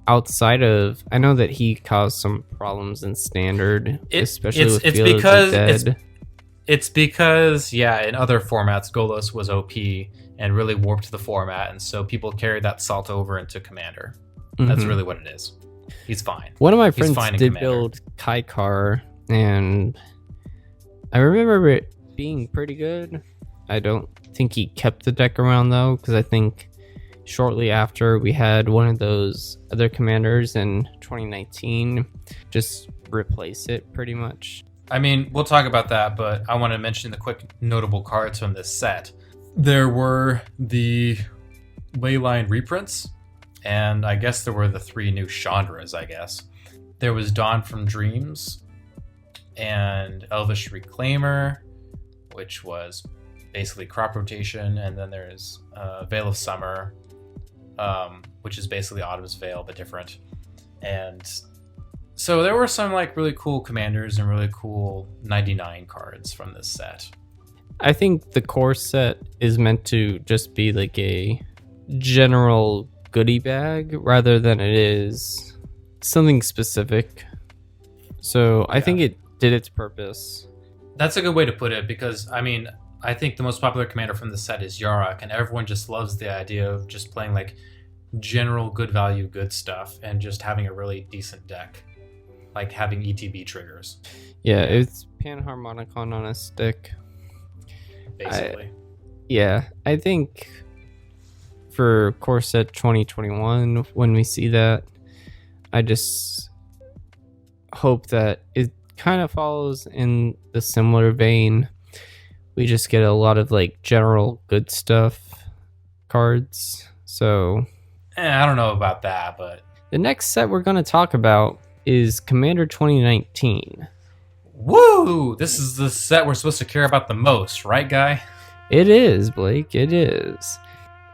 S3: outside of... I know that he caused some problems in Standard, especially with Field of the Dead.
S2: It's because, yeah, in other formats, Golos was OP and really warped the format, and so people carried that salt over into Commander. That's really what it is. He's fine.
S3: One of my friends did build Kaikar, and I remember it being pretty good. I don't think he kept the deck around, though, because I think shortly after we had one of those other commanders in 2019 just replace it pretty much.
S2: I mean, we'll talk about that, but I want to mention the quick notable cards from this set. There were the Leyline reprints, and I guess there were the 3 new Chandras, I guess. There was Dawn from Dreams, and Elvish Reclaimer, which was basically crop rotation, and then there's Veil of Summer, which is basically Autumn's Veil, but different. And so there were some like really cool commanders and really cool 99 cards from this set.
S3: I think the core set is meant to just be like a general goodie bag rather than it is something specific. So I think it did its purpose.
S2: That's a good way to put it, because I mean, I think the most popular commander from the set is Yarok, and everyone just loves the idea of just playing like general good value, good stuff, and just having a really decent deck, like having ETB triggers.
S3: Yeah, it's Panharmonicon on a stick.
S2: Basically.
S3: I think for core set 2021, when we see that, I just hope that it kind of follows in the similar vein. We just get a lot of like general good stuff cards. So
S2: I don't know about that, but
S3: the next set we're going to talk about is Commander 2019.
S2: Woo! This is the set we're supposed to care about the most, right, Guy?
S3: It is, Blake. It is.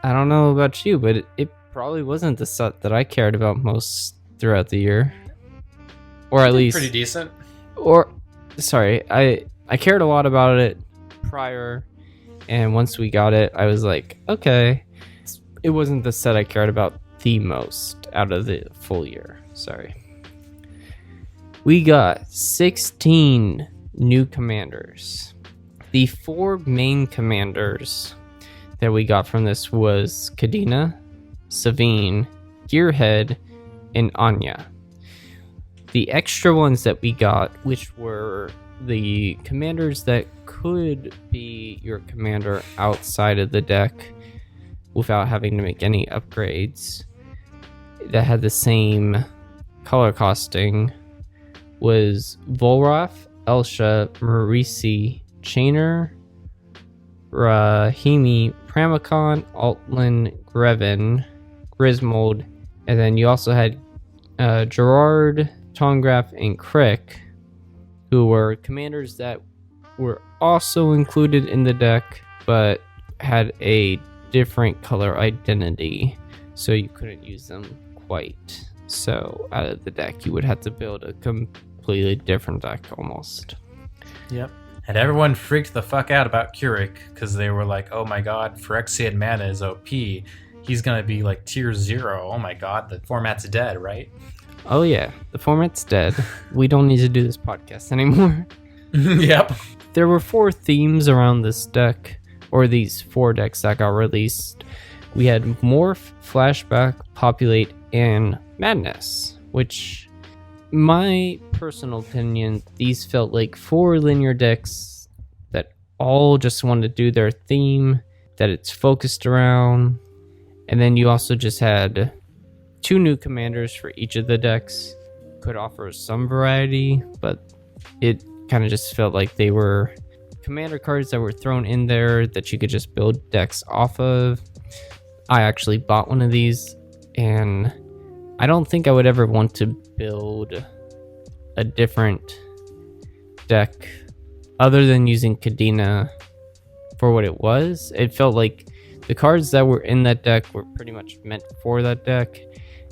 S3: I don't know about you, but it probably wasn't the set that I cared about most throughout the year. Or at least...
S2: pretty decent.
S3: Or, sorry, I cared a lot about it prior, and once we got it, I was like, okay. It wasn't the set I cared about the most out of the full year. Sorry. We got 16 new commanders. The 4 main commanders that we got from this was Kadena, Savine, Gearhead, and Anya. The extra ones that we got, which were the commanders that could be your commander outside of the deck without having to make any upgrades, that had the same color costing, was Volrath, Elsha, Marisi, Chainer, Rahimi, Pramikon, Altlin, Greven, Grismold, and then you also had Gerard, Tongraf, and Crick, who were commanders that were also included in the deck, but had a different color identity, so you couldn't use them quite. So out of the deck, you would have to build a completely different deck almost.
S2: Yep. And everyone freaked the fuck out about Keurig because they were like, oh my god, Phyrexian mana is OP. He's going to be like tier 0. Oh my god, the format's dead, right?
S3: Oh yeah, the format's dead. We don't need to do this podcast anymore.
S2: Yep.
S3: There were 4 themes around this deck, or these 4 decks that got released. We had Morph, Flashback, Populate, and Madness, which, my personal opinion, these felt like 4 linear decks that all just wanted to do their theme that it's focused around. And then you also just had 2 new commanders for each of the decks. Could offer some variety, but it kind of just felt like they were commander cards that were thrown in there that you could just build decks off of. I actually bought one of these, and I don't think I would ever want to build a different deck other than using Kadena for what it was. It felt like the cards that were in that deck were pretty much meant for that deck.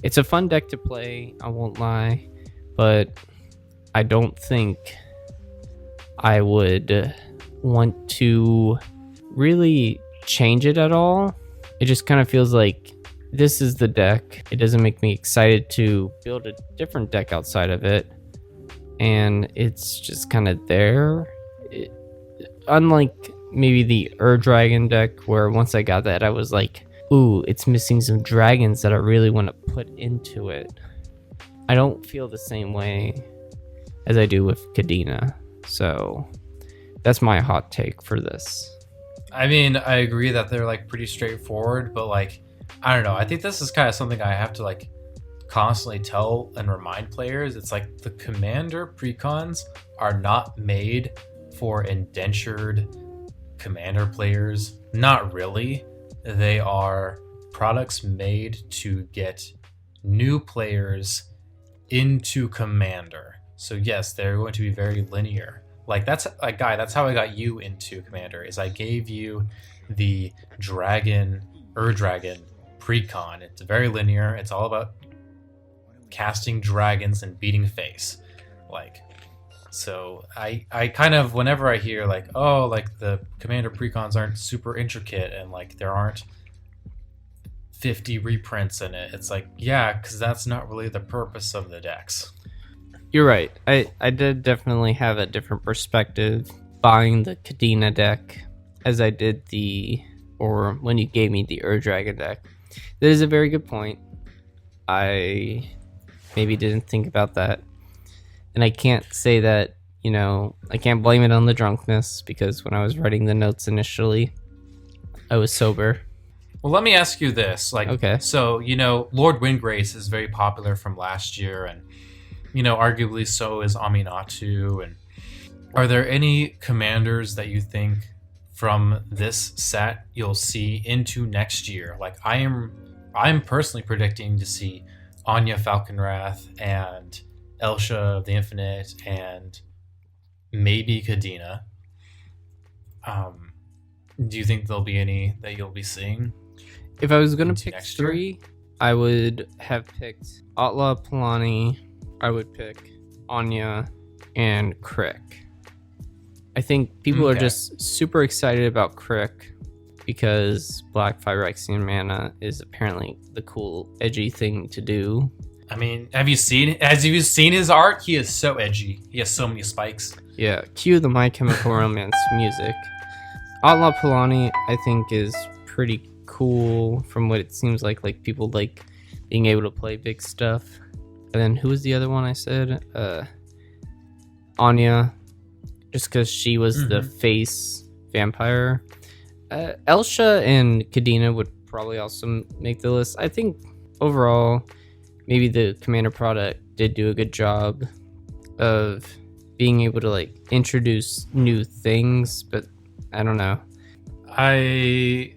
S3: It's a fun deck to play, I won't lie, but I don't think I would want to really change it at all. It just kind of feels like this is the deck. It doesn't make me excited to build a different deck outside of it, and it's just kind of there. Unlike maybe the Dragon deck, where once I got that, I was like, ooh, it's missing some dragons that I really want to put into it. I don't feel the same way as I do with Kadena. So that's my hot take for this.
S2: I mean, I agree that they're like pretty straightforward, but like, I don't know. I think this is kind of something I have to like constantly tell and remind players. It's like the commander precons are not made for indentured commander players. Not really. They are products made to get new players into commander. So yes, they're going to be very linear. Like that's how I got you into commander, is I gave you the dragon precon. It's very linear. It's all about casting dragons and beating face. Like, so I kind of, whenever I hear like, oh, like the commander precons aren't super intricate and like there aren't 50 reprints in it, it's like, yeah, because that's not really the purpose of the decks.
S3: You're right. I did definitely have a different perspective buying the Kadena deck as I did when you gave me the Dragon deck. That is a very good point. I maybe didn't think about that. And I can't say that, I can't blame it on the drunkenness, because when I was writing the notes initially, I was sober.
S2: Well, let me ask you this. Like,
S3: okay.
S2: So, Lord Windgrace is very popular from last year, and arguably so is Aminatu. And are there any commanders that you think from this set you'll see into next year? Like, I'm personally predicting to see Anya Falconwrath and Elsha of the Infinite and maybe Kadena. Do you think there'll be any that you'll be seeing?
S3: If I was going to pick three, I would have picked Atla Palani, I would pick Anya, and Crick. I think people are just super excited about Crick because Black Phyrexian mana is apparently the cool, edgy thing to do.
S2: I mean, have you seen his art? He is so edgy. He has so many spikes.
S3: Yeah, cue the My Chemical Romance music. Atla Palani, I think, is pretty cool from what it seems like. Like, people like being able to play big stuff. And then who was the other one I said? Anya, just because she was the face vampire. Elsha and Kadena would probably also make the list. I think overall, maybe the commander product did do a good job of being able to like introduce new things, but I don't know.
S2: I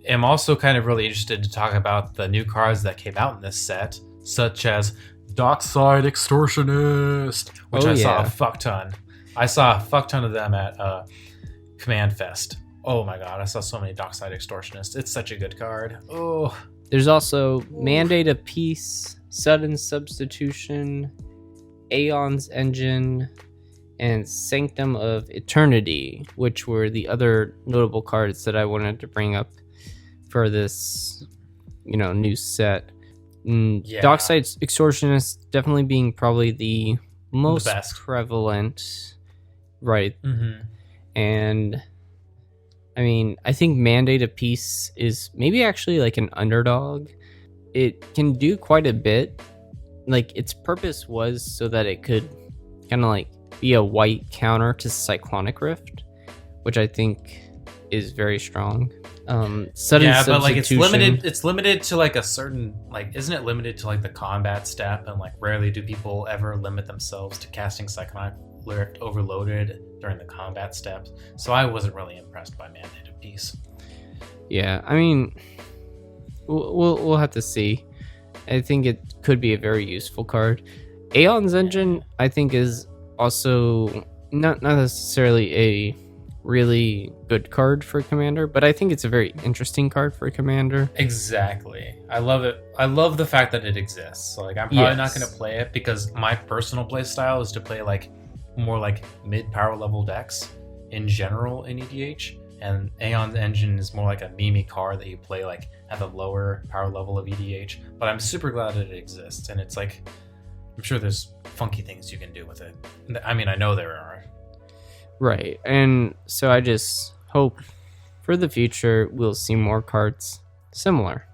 S2: am also kind of really interested to talk about the new cards that came out in this set, such as Dockside Extortionist, which saw a fuck ton. I saw a fuck ton of them at Command Fest. Oh my god, I saw so many Dockside Extortionists. It's such a good card. Oh.
S3: There's also Mandate of Peace, Sudden Substitution, Aeon's Engine, and Sanctum of Eternity, which were the other notable cards that I wanted to bring up for this, new set. Dockside Extortionist definitely being probably the most prevalent, right? And I mean, I think Mandate of Peace is maybe actually like an underdog. It can do quite a bit. Like, its purpose was so that it could kind of like be a white counter to Cyclonic Rift, which I think is very strong. Sudden
S2: but like it's limited to like a certain, like, isn't it limited to like the combat step, and like rarely do people ever limit themselves to casting Cyclonic overloaded during the combat steps, so I wasn't really impressed by Mandate of Peace.
S3: Yeah, I mean, we'll have to see. I think it could be a very useful card. Aeon's Engine, I think, is also not necessarily a really good card for Commander, but I think it's a very interesting card for Commander.
S2: Exactly. I love it. I love the fact that it exists. So, like, I'm probably not going to play it because my personal play style is to play like more like mid power level decks in general in EDH, and Aeon's Engine is more like a meme card that you play like at the lower power level of EDH. But I'm super glad that it exists, and it's like, I'm sure there's funky things you can do with it. I mean, I know there are.
S3: Right, and so I just hope for the future we'll see more cards similar.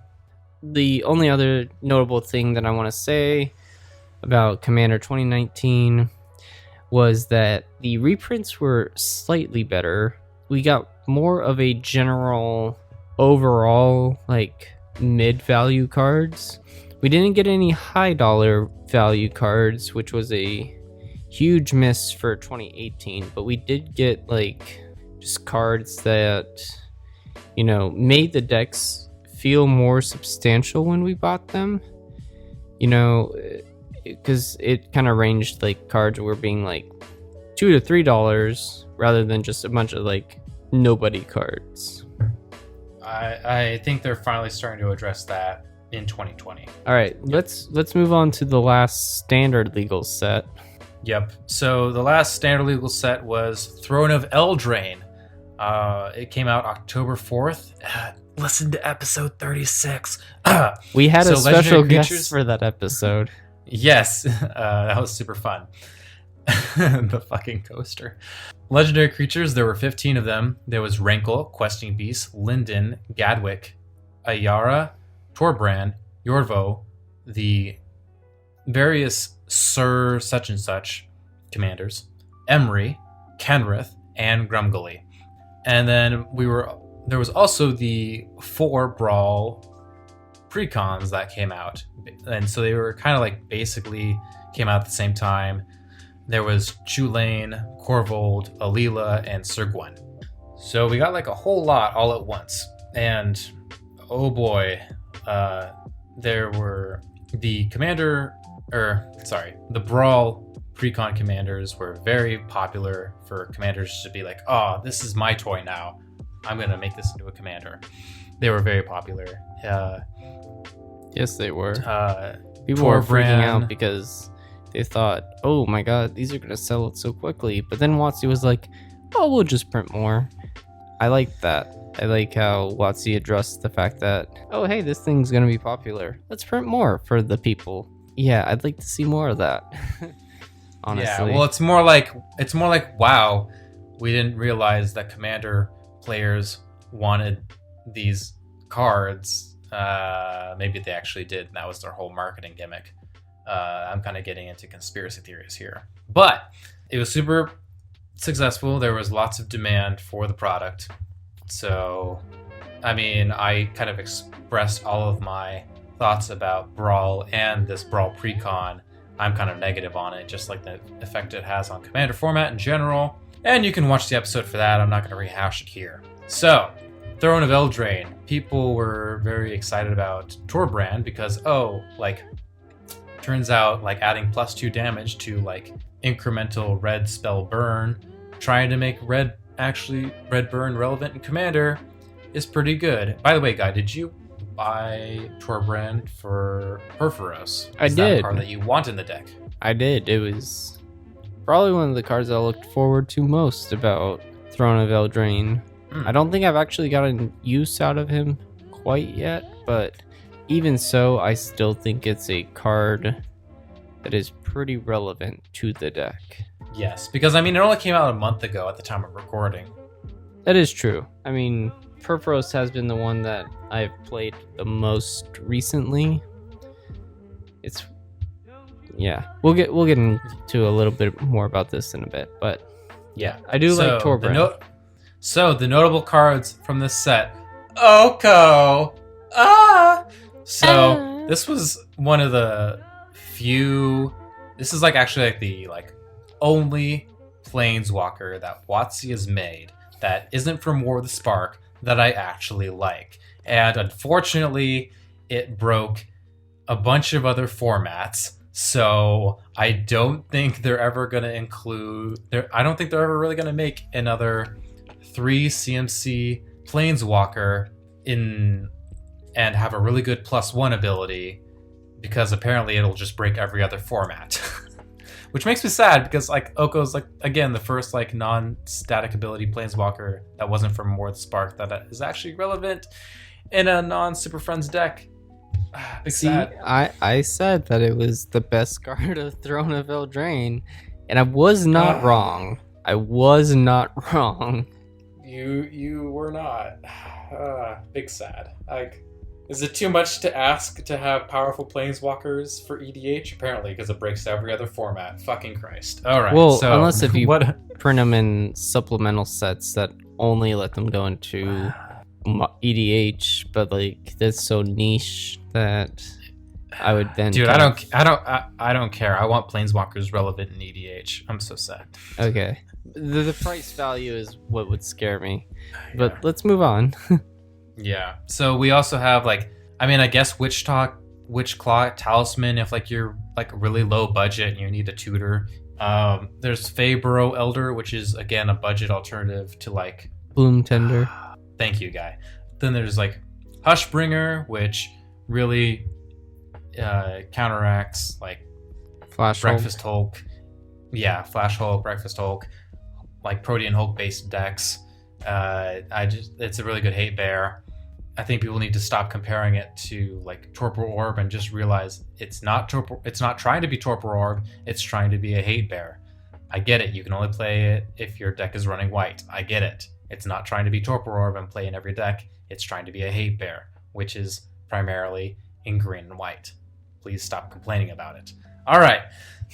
S3: The only other notable thing that I want to say about Commander 2019 was that the reprints were slightly better. We got more of a general overall like mid-value cards. We didn't get any high dollar value cards, which was a huge miss for 2018, but we did get like just cards that, you know, made the decks feel more substantial when we bought them, you know, because it kind of ranged like cards were being like $2 to $3 rather than just a bunch of like nobody cards.
S2: I think they're finally starting to address that in 2020.
S3: All right, let's move on to the last standard legal set.
S2: Yep. So the last standard legal set was Throne of Eldraine. It came out October 4th. Listen to episode 36.
S3: We had a special guest
S2: creatures
S3: for that episode.
S2: Yes, that was super fun. The fucking coaster. Legendary creatures, there were 15 of them. There was Rankle, Questing Beast, Linden, Gadwick, Ayara, Torbrand, Yorvo, the various Sir such and such commanders, Emery, Kenrith, and Grumgully. And then there was also the 4 Brawl precons that came out. And so they were kind of like basically came out at the same time. There was Chulane, Corvold, Alila, and Sir Gwen. So we got like a whole lot all at once. And oh boy, there were the the Brawl precon commanders were very popular for commanders to be like, oh, this is my toy now. I'm going to make this into a commander. They were very popular.
S3: Yes, they were. People
S2: Torbrand
S3: were freaking out because they thought, oh my god, these are going to sell it so quickly. But then WotC was like, oh, we'll just print more. I like that. I like how WotC addressed the fact that, oh, hey, this thing's going to be popular. Let's print more for the people. Yeah, I'd like to see more of that. Honestly.
S2: Yeah, well, it's more like wow, we didn't realize that Commander players wanted these cards. Maybe they actually did, and that was their whole marketing gimmick. I'm kind of getting into conspiracy theories here, but it was super successful. There was lots of demand for the product. So, I mean, I kind of expressed all of my thoughts about Brawl and this Brawl precon. I'm kind of negative on it, just like the effect it has on Commander format in general. And you can watch the episode for that. I'm not going to rehash it here. So, Throne of Eldraine. People were very excited about Torbrand because, turns out, like, adding +2 damage to, like, incremental red spell burn, trying to make red burn relevant in Commander is pretty good. By the way, Guy, did you buy Torbrand for Perforos?
S3: I did.
S2: That card that you want in the deck?
S3: I did. It was probably one of the cards I looked forward to most about Throne of Eldraine. I don't think I've actually gotten use out of him quite yet, but even so, I still think it's a card that is pretty relevant to the deck.
S2: Yes, because I mean, it only came out a month ago at the time of recording.
S3: That is true. I mean, Perforos has been the one that I've played the most recently. We'll get into a little bit more about this in a bit, but
S2: yeah,
S3: I do like Torbrand.
S2: So the notable cards from this set, Oko. So this was one of the few. This is actually the only planeswalker that WotC has made that isn't from War of the Spark that I actually like. And unfortunately, it broke a bunch of other formats. So I don't think they're ever going to include... I don't think they're ever really going to make another 3 CMC planeswalker and have a really good +1 ability, because apparently it'll just break every other format. Which makes me sad, because like Oko's like, again, the first like non-static ability planeswalker that wasn't from War of the Spark that is actually relevant in a non-Super Friends deck. Big sad.
S3: I said that it was the best card of Throne of Eldraine, and I was not wrong. I was not wrong.
S2: You were not. Big sad. Like, is it too much to ask to have powerful planeswalkers for EDH? Apparently, because it breaks every other format. Fucking Christ. All right.
S3: Well,
S2: so,
S3: unless if you print them in supplemental sets that only let them go into EDH, but like that's so niche that I would then.
S2: Dude, I don't care. I want planeswalkers relevant in EDH. I'm so sad.
S3: Okay, the price value is what would scare me, but let's move on.
S2: Yeah. So we also have like, I mean, I guess Witch Claw Talisman if like you're like really low budget and you need a tutor. There's Feyburrow Elder, which is again a budget alternative to like
S3: Bloom Tender.
S2: Thank you, guy. Then there's like Hushbringer, which really counteracts like
S3: Flash
S2: Breakfast Hulk. Yeah, Flash Hulk, Breakfast Hulk, like Protean Hulk based decks. It's a really good hate bear. I think people need to stop comparing it to like Torpor Orb and just realize it's not trying to be Torpor Orb, it's trying to be a hate bear. I get it, you can only play it if your deck is running white. I get it. It's not trying to be Torpor Orb and play in every deck. It's trying to be a hate bear, which is primarily in green and white. Please stop complaining about it. All right.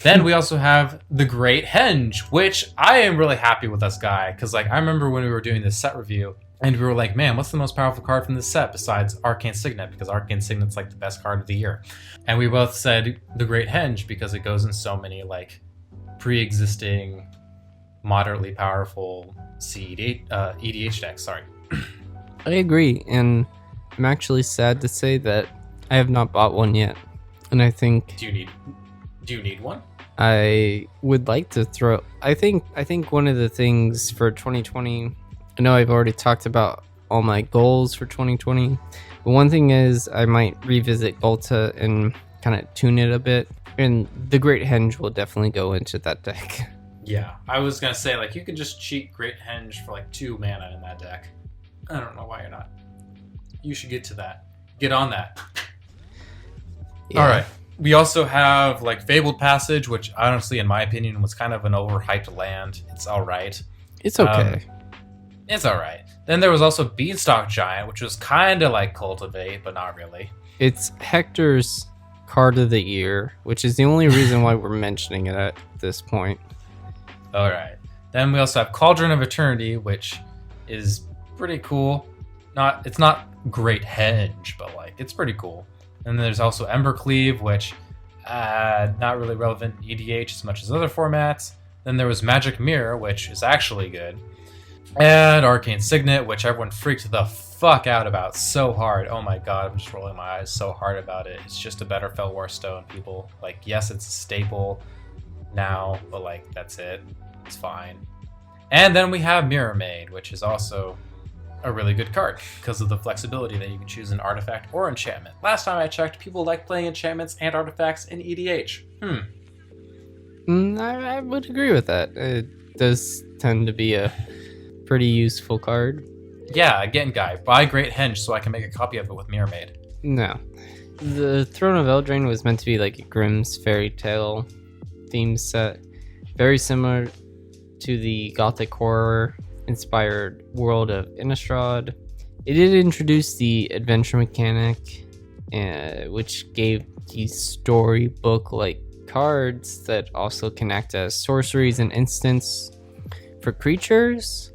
S2: Then we also have the Great Henge, which I am really happy with this guy, because like I remember when we were doing this set review, and we were like, man, what's the most powerful card from this set besides Arcane Signet? Because Arcane Signet's like the best card of the year. And we both said the Great Henge because it goes in so many like pre-existing, moderately powerful EDH decks. Sorry.
S3: I agree, and I'm actually sad to say that I have not bought one yet. And I think...
S2: Do you need one?
S3: I would like to throw... I think one of the things for 2020... I know I've already talked about all my goals for 2020, but one thing is I might revisit Golta and kind of tune it a bit, and the Great Henge will definitely go into that deck.
S2: Yeah, I was going to say, like, you can just cheat Great Henge for like 2 mana in that deck. I don't know why you're not. You should get to that. Get on that. Yeah. All right. We also have like Fabled Passage, which honestly, in my opinion, was kind of an overhyped land. It's all right.
S3: It's okay.
S2: It's all right. Then there was also Beanstalk Giant, which was kind of like Cultivate, but not really.
S3: It's Hector's card of the year, which is the only reason why we're mentioning it at this point.
S2: All right. Then we also have Cauldron of Eternity, which is pretty cool. It's not Great Henge, but like it's pretty cool. And then there's also Embercleave, which not really relevant in EDH as much as other formats. Then there was Magic Mirror, which is actually good. And Arcane Signet, which everyone freaked the fuck out about so hard. Oh my god, I'm just rolling my eyes so hard about it. It's just a better Felwar Stone, people. Like, yes, it's a staple now, but like, that's it. It's fine. And then we have Mirror Maid, which is also a really good card because of the flexibility that you can choose an artifact or enchantment. Last time I checked, people like playing enchantments and artifacts in EDH.
S3: I would agree with that. It does tend to be a pretty useful card.
S2: Yeah, again, guy, buy Great Henge so I can make a copy of it with Mirror Maid.
S3: No. The Throne of Eldraine was meant to be like a Grimm's fairy tale theme set. Very similar to the Gothic horror inspired world of Innistrad. It did introduce the adventure mechanic, which gave these storybook like cards that also can act as sorceries and instants for creatures,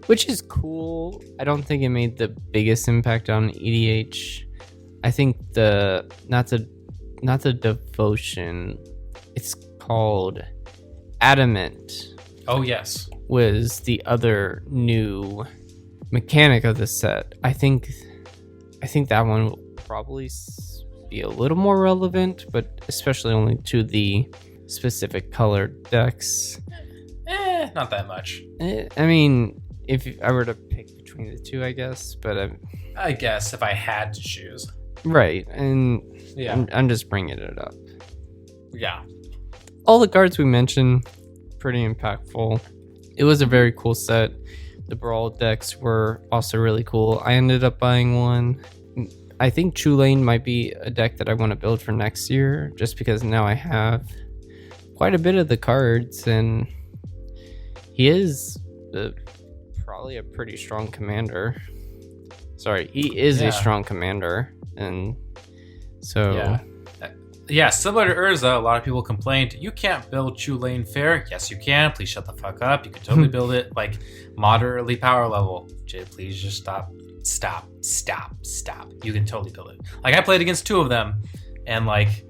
S3: which is cool. I don't think it made the biggest impact on EDH. I think not the devotion, it's called Adamant.
S2: Oh, yes.
S3: was the other new mechanic of the set. I think that one will probably be a little more relevant, but especially only to the specific colored decks.
S2: Not that much.
S3: I mean, if I were to pick between the two, I guess, but
S2: I guess if I had to choose.
S3: right, and
S2: Yeah.
S3: I'm just bringing it up.
S2: Yeah.
S3: All the cards we mentioned, pretty impactful. It was a very cool set. The Brawl decks were also really cool. I ended up buying one. I think Chulane might be a deck that I want to build for next year, just because now I have quite a bit of the cards, and he is probably a pretty strong commander. Sorry, he is a strong commander, and so...
S2: Yeah, similar to Urza, a lot of people complained, you can't build Chulane fair. Yes, you can. Please shut the fuck up. You can totally build it like moderately power level. Please just stop. You can totally build it. Like, I played against 2 of them, and like,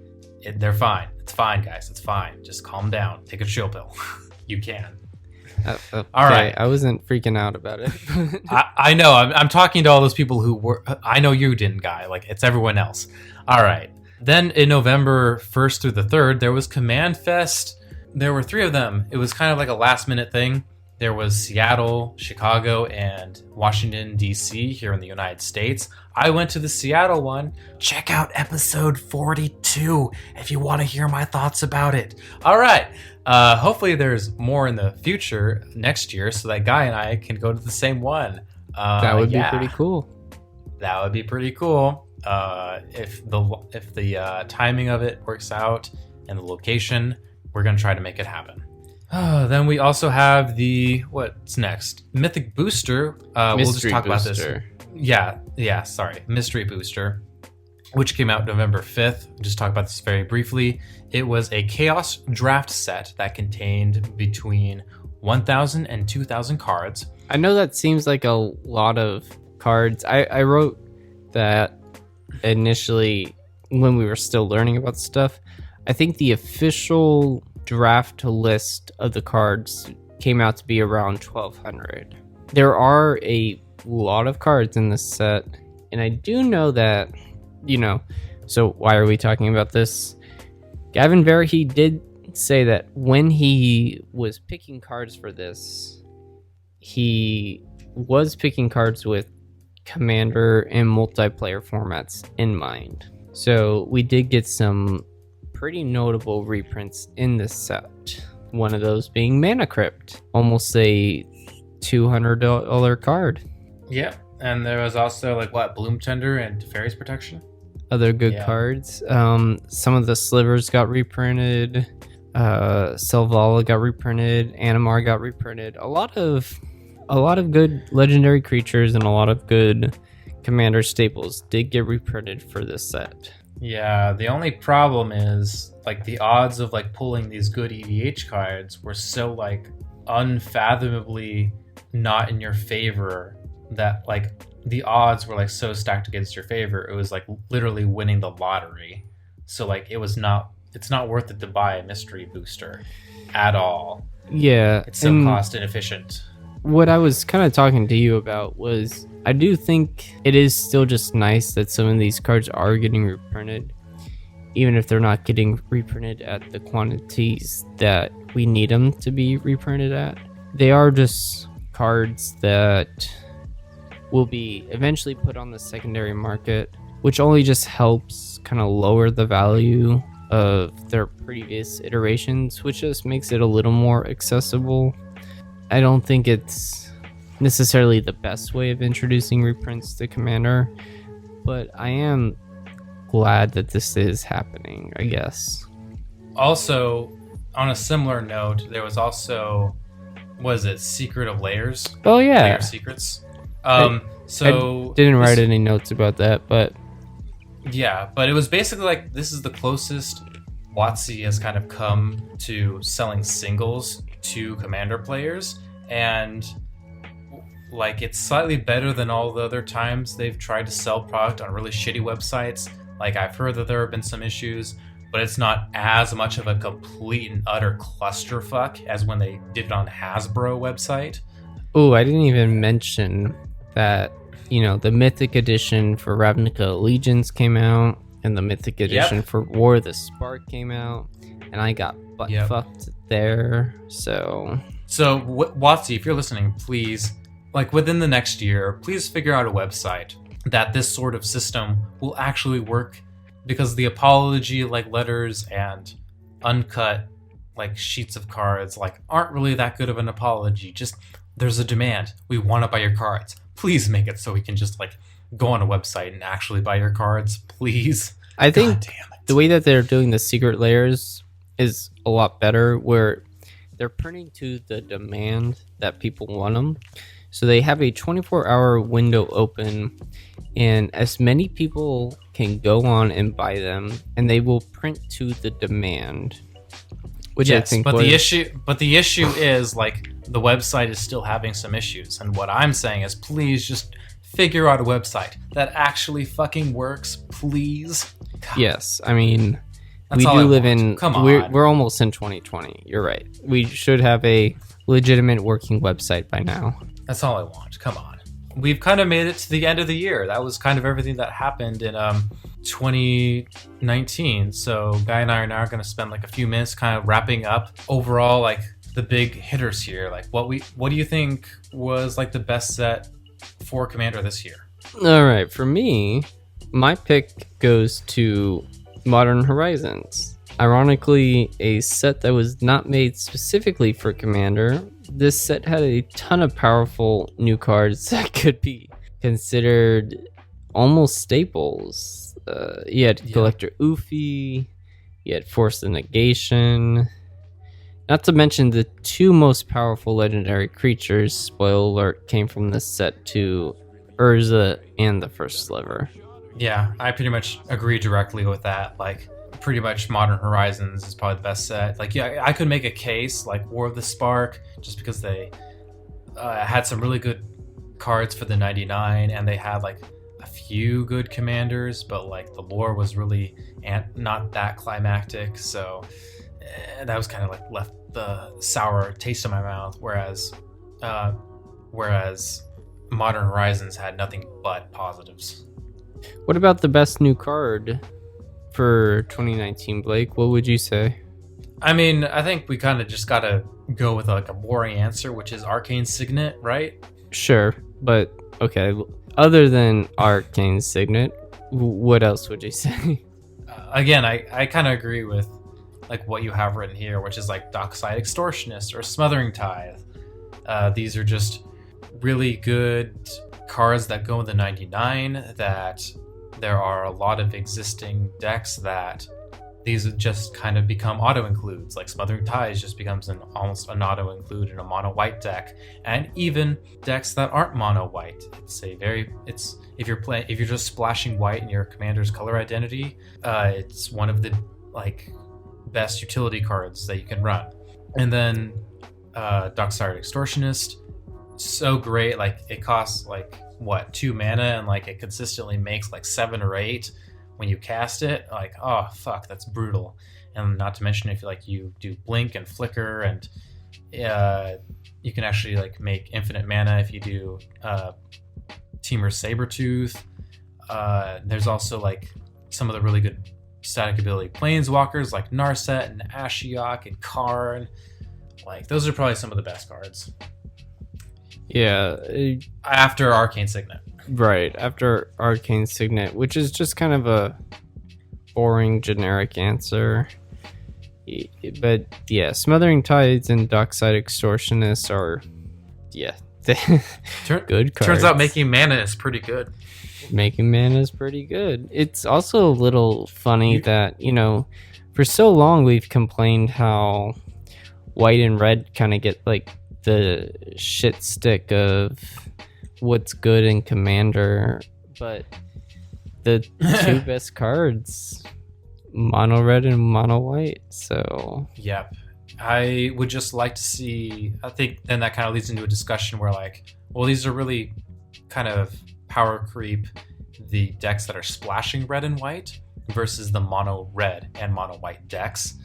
S2: they're fine. It's fine, guys. It's fine. Just calm down. Take a chill pill. You can.
S3: Okay.
S2: All right.
S3: I wasn't freaking out about it.
S2: I know. I'm talking to all those people who were... I know you didn't, Guy. Like, it's everyone else. All right. Then in November 1st through the 3rd, there was Command Fest. There were 3 of them. It was kind of like a last-minute thing. There was Seattle, Chicago, and Washington, D.C. here in the United States. I went to the Seattle one. Check out episode 42 if you want to hear my thoughts about it. All right. Hopefully there's more in the future next year so that Guy and I can go to the same one.
S3: That would be pretty cool.
S2: That would be pretty cool. If the timing of it works out and the location, we're going to try to make it happen. Then we also have what's next? Mythic Booster. We'll just talk about this. Yeah, sorry. Mystery Booster, which came out November 5th. Just talk about this very briefly. It was a Chaos Draft set that contained between 1,000 and 2,000 cards.
S3: I know that seems like a lot of cards. I wrote that initially when we were still learning about stuff. I think the official draft list of the cards came out to be around 1,200. There are a lot of cards in this set, and I do know that, so why are we talking about this? Gavin Verhey did say that when he was picking cards for this, he was picking cards with commander and multiplayer formats in mind. So we did get some pretty notable reprints in this set. One of those being Mana Crypt, almost a $200 card.
S2: Yeah, and there was also Bloom Tender and Teferi's Protection.
S3: Other good cards. Some of the slivers got reprinted. Selvala got reprinted. Animar got reprinted. A lot of good legendary creatures and a lot of good commander staples did get reprinted for this set.
S2: Yeah, the only problem is the odds of pulling these good EDH cards were so unfathomably not in your favor that the odds were so stacked against your favor. It was literally winning the lottery. So it's not worth it to buy a mystery booster at all.
S3: Yeah,
S2: it's so cost inefficient.
S3: What I was kind of talking to you about was I do think it is still just nice that some of these cards are getting reprinted, even if they're not getting reprinted at the quantities that we need them to be reprinted at. They are just cards that will be eventually put on the secondary market, which only just helps kind of lower the value of their previous iterations, which just makes it a little more accessible. I don't think it's necessarily the best way of introducing reprints to Commander, but I am glad that this is happening, I guess.
S2: Also, on a similar note, there was also, Secret of Layers?
S3: Oh, yeah.
S2: Layer Secrets.
S3: I didn't write any notes about that, but...
S2: Yeah, but it was basically this is the closest WotC has kind of come to selling singles to Commander players, and it's slightly better than all the other times they've tried to sell product on really shitty websites. I've heard that there have been some issues, but it's not as much of a complete and utter clusterfuck as when they did it on Hasbro website.
S3: Oh, I didn't even mention that, the Mythic Edition for Ravnica Allegiance came out, and the Mythic Edition for War of the Spark came out, and I got fucked there, So,
S2: Watsy, if you're listening, please, within the next year, please figure out a website that this sort of system will actually work, because the apology letters and uncut sheets of cards aren't really that good of an apology. Just there's a demand. We want to buy your cards. Please make it so we can just go on a website and actually buy your cards, please.
S3: I think the way that they're doing the secret layers is a lot better, where they're printing to the demand that people want them. So they have a 24-hour window open, and as many people can go on and buy them, and they will print to the demand. Which
S2: yes,
S3: I think
S2: but the issue is the website is still having some issues, and what I'm saying is, please just figure out a website that actually fucking works, please. God.
S3: Yes, I mean,
S2: That's all I
S3: live
S2: want.
S3: in.
S2: Come on.
S3: We're almost in 2020. You're right. We should have a legitimate working website by now.
S2: That's all I want. Come on. We've kind of made it to the end of the year. That was kind of everything that happened in 2019. So Guy and I are now going to spend a few minutes kind of wrapping up overall the big hitters here. What do you think was the best set for Commander this year?
S3: All right, for me, my pick goes to Modern Horizons. Ironically, a set that was not made specifically for Commander. This set had a ton of powerful new cards that could be considered almost staples. You had Collector Oofy, you had Force of Negation, not to mention the two most powerful legendary creatures, spoiler alert, came from this set to Urza and the First Sliver.
S2: Yeah, I pretty much agree directly with that. Pretty much Modern Horizons is probably the best set. I could make a case War of the Spark, just because they had some really good cards for the 99, and they had a few good commanders, but the lore was really not that climactic, so that was kind of left the sour taste in my mouth, whereas Modern Horizons had nothing but positives.
S3: What about the best new card for 2019, Blake? What would you say?
S2: I mean, I think we kind of just gotta go with a boring answer, which is Arcane Signet, right?
S3: Sure, but okay. Other than Arcane Signet, what else would you say?
S2: Again, I kind of agree with what you have written here, which is Dockside Extortionist or Smothering Tithe. These are just really good cards that go in the 99, that there are a lot of existing decks that these just kind of become auto-includes. Smothering Tithe just becomes almost an auto-include in a mono-white deck, and even decks that aren't mono-white. If you're just splashing white in your commander's color identity, it's one of the best utility cards that you can run. And then Dockside Extortionist, so great. It costs 2 mana, and it consistently makes 7 or 8 when you cast it. Oh fuck, that's brutal. And not to mention, if you do blink and flicker, and you can actually make infinite mana if you do Teamer Sabertooth. There's also some of the really good static ability planeswalkers like Narset and Ashiok and Karn. Those are probably some of the best cards.
S3: Yeah.
S2: After Arcane Signet.
S3: Right, after Arcane Signet, which is just kind of a boring, generic answer. But yeah, Smothering Tides and Dockside Extortionists are, good cards.
S2: Turns out making mana is pretty good.
S3: Making mana is pretty good. It's also a little funny that, for so long we've complained how white and red kind of get the shit stick of what's good in Commander, but the two best cards, mono red and mono white. So
S2: yep, I would just like to see. I think then that kind of leads into a discussion where these are really kind of power creep the decks that are splashing red and white, versus the mono red and mono white decks.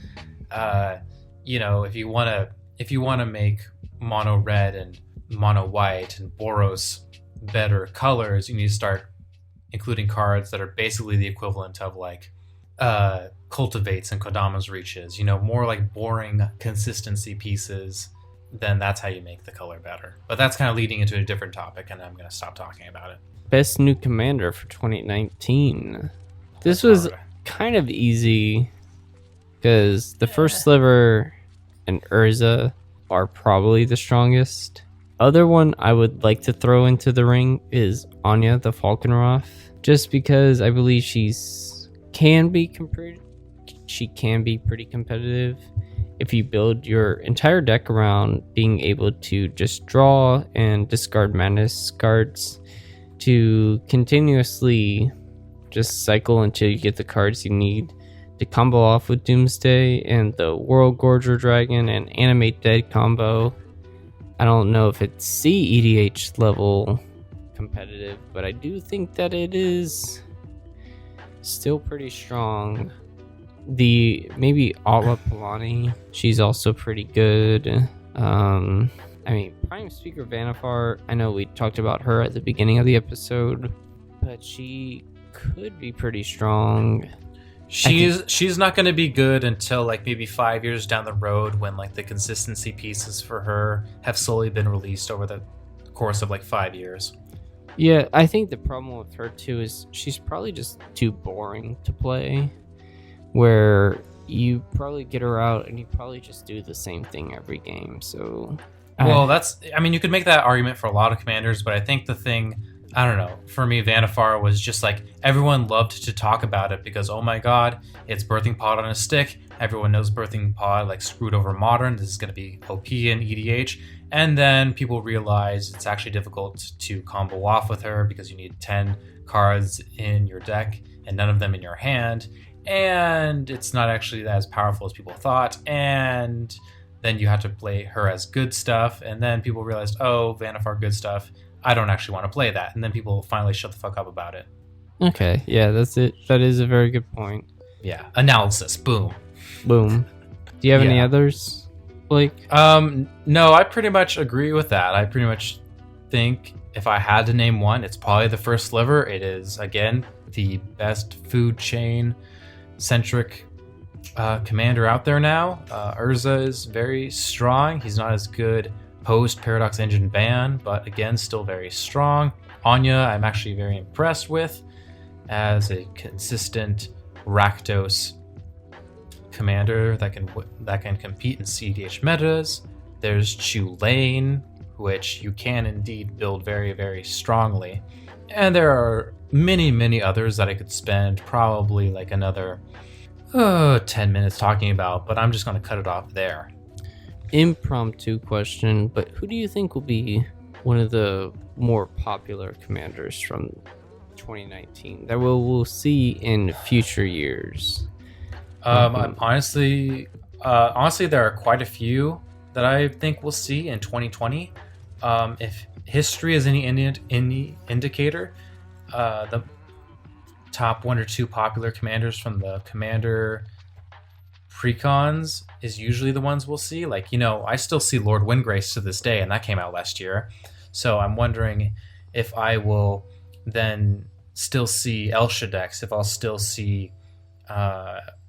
S2: If you want to make mono red and mono white and Boros better colors, you need to start including cards that are basically the equivalent of like Cultivates and Kodama's Reaches, more like boring consistency pieces. Then that's how you make the color better. But that's kind of leading into a different topic, and I'm going to stop talking about it.
S3: Best new commander for 2019. This was kind of easy because the First Sliver and Urza are probably the strongest. Other one I would like to throw into the ring is Anya the Falkenroth, just because I believe she can be pretty competitive if you build your entire deck around being able to just draw and discard madness cards to continuously just cycle until you get the cards you need to combo off with Doomsday and the World Gorger Dragon and Animate Dead combo. I don't know if it's EDH level competitive, but I do think that it is still pretty strong. Maybe Ala Palani, she's also pretty good. Prime Speaker Vanifar, I know we talked about her at the beginning of the episode, but she could be pretty strong.
S2: She's not going to be good until like maybe 5 years down the road when like the consistency pieces for her have slowly been released over the course of like 5 years.
S3: Yeah, I think the problem with her too is she's probably just too boring to play, where you probably get her out and you probably just do the same thing every game. So
S2: you could make that argument for a lot of commanders, but I think the thing, I don't know, for me, Vanifar was just like, everyone loved to talk about it because, oh my god, it's Birthing Pod on a stick. Everyone knows Birthing Pod like screwed over Modern. This is going to be OP in EDH. And then people realize it's actually difficult to combo off with her because you need 10 cards in your deck and none of them in your hand. And it's not actually as powerful as people thought. And then you have to play her as good stuff. And then people realized, oh, Vanifar good stuff. I don't actually want to play that. And then people finally shut the fuck up about it.
S3: Okay, yeah, that's it. That is a very good point.
S2: Yeah, analysis, boom.
S3: Boom. Do you have any others, Blake?
S2: No, I pretty much agree with that. I pretty much think if I had to name one, it's probably the First Sliver. It is, again, the best food chain centric commander out there now. Urza is very strong. He's not as good post Paradox Engine ban, but again, still very strong. Anya, I'm actually very impressed with as a consistent Rakdos commander that can compete in CDH metas. There's Chulane, which you can indeed build very, very strongly. And there are many, many others that I could spend probably like another 10 minutes talking about, but I'm just going to cut it off there.
S3: Impromptu question, but who do you think will be one of the more popular commanders from 2019 that we'll see in future years?
S2: Honestly, there are quite a few that I think we'll see in 2020. If history is any indicator, the top 1 or 2 popular commanders from the commander precons is usually the ones we'll see. Like, I still see Lord Windgrace to this day, and that came out last year. So I'm wondering if I will then still see Elsha decks, if I'll still see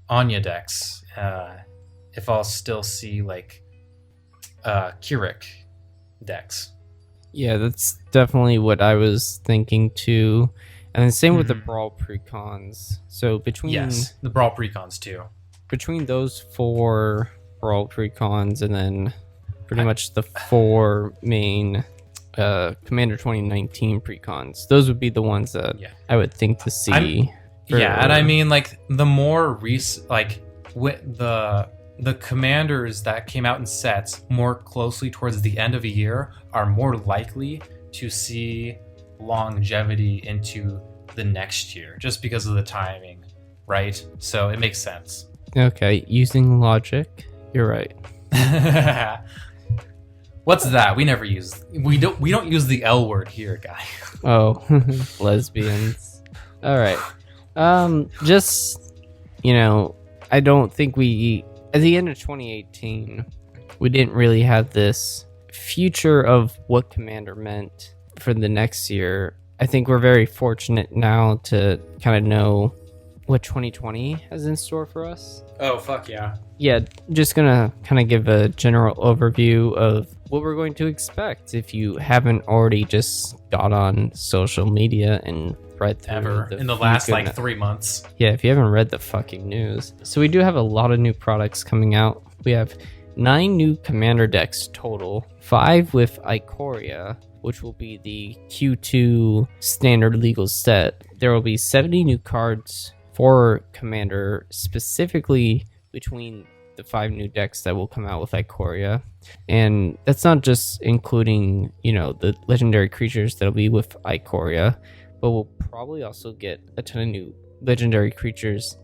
S2: Anya decks, if I'll still see like Keurig decks.
S3: Yeah, that's definitely what I was thinking too. And then same with the Brawl precons. So
S2: the Brawl precons too.
S3: Between those 4 Brawl precons and then pretty much the 4 main Commander 2019 precons, those would be the ones that I would think to see.
S2: And I mean, like, the more recent, like, with the commanders that came out in sets more closely towards the end of a year are more likely to see longevity into the next year, just because of the timing, right? So it makes sense.
S3: Okay, using logic, you're right.
S2: What's that? We don't use the L word here, guy.
S3: Oh, lesbians. All right. Just, I don't think at the end of 2018, we didn't really have this future of what Commander meant for the next year. I think we're very fortunate now to kind of know what 2020 has in store for us.
S2: Oh, fuck yeah.
S3: Yeah, just gonna kind of give a general overview of what we're going to expect if you haven't already just got on social media and read through
S2: In the last 3 months.
S3: Yeah, if you haven't read the fucking news. So we do have a lot of new products coming out. We have 9 new commander decks total, 5 with Ikoria, which will be the Q2 standard legal set. There will be 70 new cards for commander, specifically between the 5 new decks that will come out with Ikoria. And that's not just including, the legendary creatures that'll be with Ikoria, but we'll probably also get a ton of new legendary creatures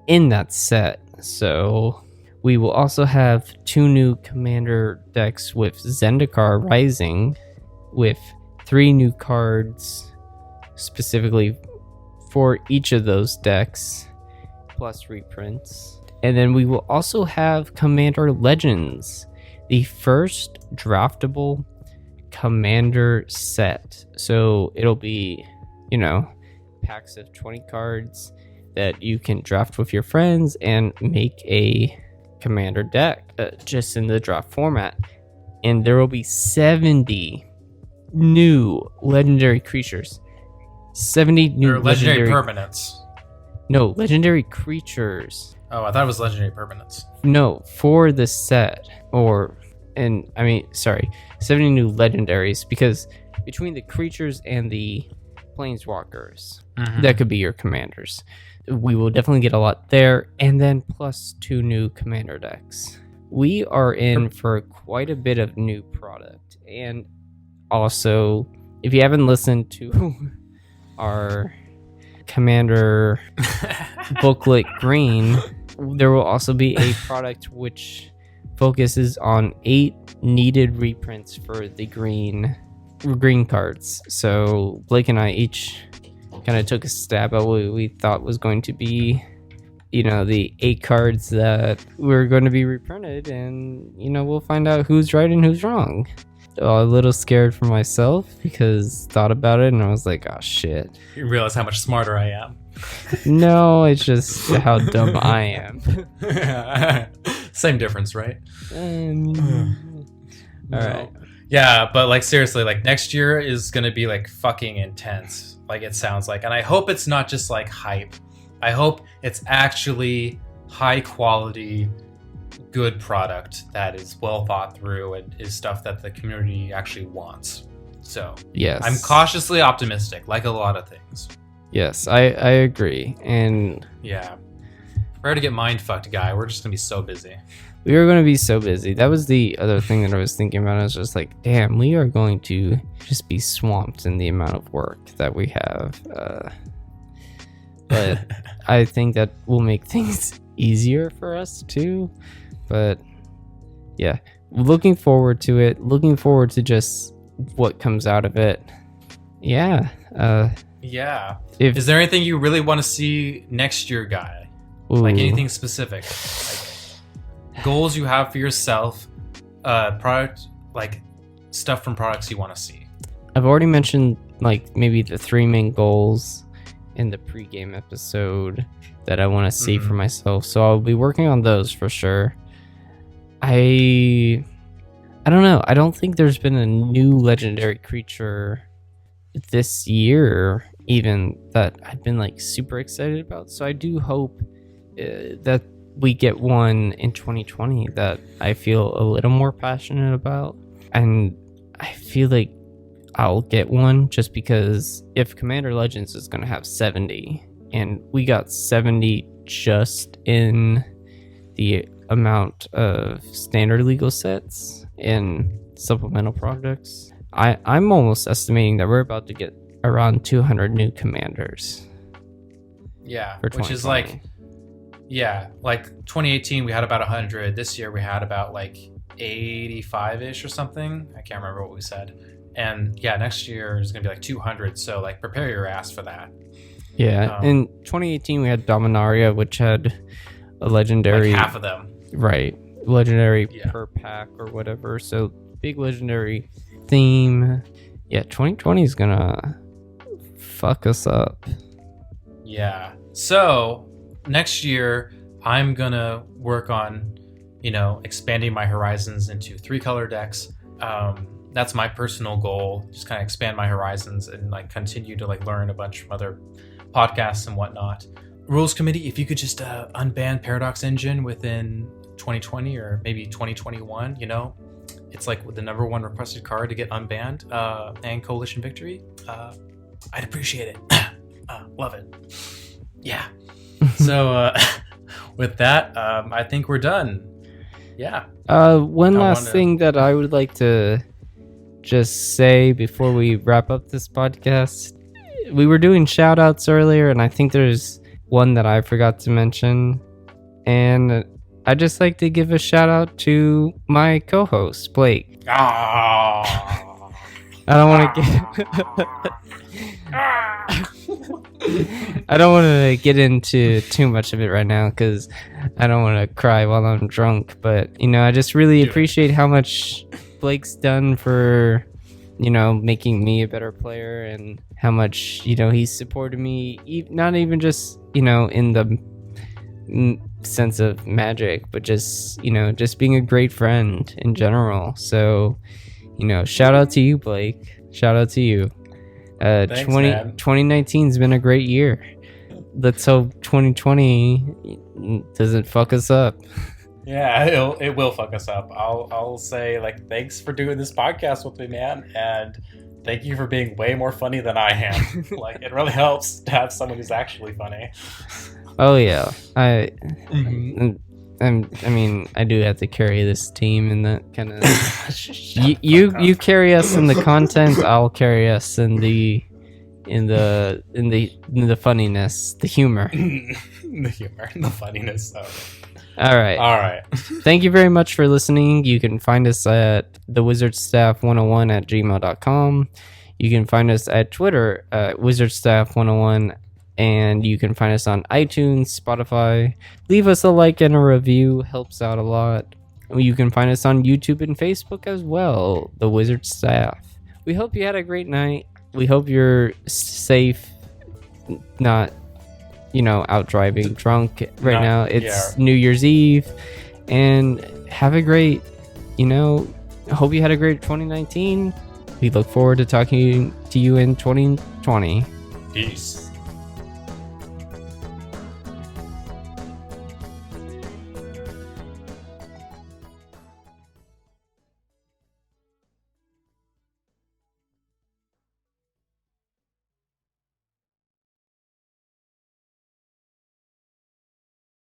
S3: in that set. So we will also have 2 new commander decks with Zendikar Rising, with 3 new cards specifically for each of those decks, plus reprints. And then we will also have Commander Legends, the first draftable commander set. So it'll be, packs of 20 cards that you can draft with your friends and make a commander deck just in the draft format. And there will be 70 new legendary creatures. 70 new
S2: legendary permanents.
S3: No, legendary creatures.
S2: Oh, I thought it was legendary permanents.
S3: No, for the set. 70 new legendaries, because between the creatures and the planeswalkers, that could be your commanders. We will definitely get a lot there, and then plus 2 new commander decks. We are in for quite a bit of new product, and also, if you haven't listened to our commander booklet green, there will also be a product which focuses on 8 needed reprints for the green cards. So Blake and I each kind of took a stab at what we thought was going to be, the 8 cards that were going to be reprinted, and we'll find out who's right and who's wrong. A little scared for myself because thought about it and I was like, oh shit.
S2: You realize how much smarter I am.
S3: No, it's just how dumb I am.
S2: Same difference, right?
S3: Alright.
S2: Yeah, but seriously, next year is gonna be fucking intense. It sounds like. And I hope it's not just hype. I hope it's actually high quality, good product that is well thought through and is stuff that the community actually wants. So
S3: yes,
S2: I'm cautiously optimistic, like a lot of things.
S3: Yes, I agree. And
S2: yeah, prepare to get mind fucked, guy. We're just gonna be so busy.
S3: We are going to be so busy. That was the other thing that I was thinking about. I was just like, damn, we are going to just be swamped in the amount of work that we have. But I think that will make things easier for us too. But yeah, looking forward to it. Looking forward to just what comes out of it. Yeah.
S2: Yeah. Is there anything you really want to see next year, guy?
S3: Ooh.
S2: Anything specific? Goals you have for yourself, product, stuff from products you want to see.
S3: I've already mentioned maybe the 3 main goals in the pregame episode that I want to see for myself. So I'll be working on those for sure. I don't know. I don't think there's been a new legendary creature this year even that I've been super excited about. So I do hope that we get one in 2020 that I feel a little more passionate about. And I feel like I'll get one just because if Commander Legends is going to have 70 and we got 70 just in the amount of standard legal sets and supplemental products, I'm almost estimating that we're about to get around 200 new commanders.
S2: Yeah, which is 2018 we had about 100. This year we had about 85-ish or something. I can't remember what we said. And yeah, next year is gonna be 200. So prepare your ass for that.
S3: Yeah, in 2018 we had Dominaria, which had a legendary,
S2: like half of them.
S3: right? Legendary
S2: Yeah.
S3: per pack or whatever. So big legendary theme. Yeah, 2020 is gonna fuck us up.
S2: Yeah. So next year I'm gonna work on, expanding my horizons into 3-color decks. That's my personal goal. Just kind of expand my horizons and like continue to like learn a bunch from other podcasts and whatnot. Rules committee, if you could just unban Paradox Engine within 2020 or maybe 2021, it's like the number one requested card to get unbanned, and Coalition Victory. I'd appreciate it. Love it. Yeah. So with that, I think we're done. Yeah.
S3: One last thing that I would like to just say before we wrap up this podcast. We were doing shout outs earlier, and I think there's one that I forgot to mention. And I'd just like to give a shout out to my co-host, Blake.
S2: Ah.
S3: I don't want to I don't want to get into too much of it right now because I don't want to cry while I'm drunk. But, I just really appreciate how much Blake's done for, making me a better player, and how much, he's supported me, not even just, in the sense of magic, but just, just being a great friend in general. So, shout out to you, Blake. Shout out to you.
S2: Thanks,
S3: 2019's been a great year. Let's hope 2020 doesn't fuck us up.
S2: Yeah, it will fuck us up. I'll say like thanks for doing this podcast with me, man, and thank you for being way more funny than I am. Like it really helps to have someone who's actually funny.
S3: Oh yeah, I mean, I do have to carry this team in that kind of. you carry us in the content. I'll carry us in the funniness, the humor.
S2: The humor, the funniness.
S3: All right. Thank you very much for listening. You can find us at thewizardstaff101@gmail.com. You can find us at Twitter at wizardstaff101. And you can find us on iTunes, Spotify. Leave us a like and a review. Helps out a lot. You can find us on YouTube and Facebook as well. The Wizard Staff. We hope you had a great night. We hope you're safe. Not, out driving drunk right now. It's New Year's Eve. And have a great, hope you had a great 2019. We look forward to talking to you in 2020.
S2: Peace.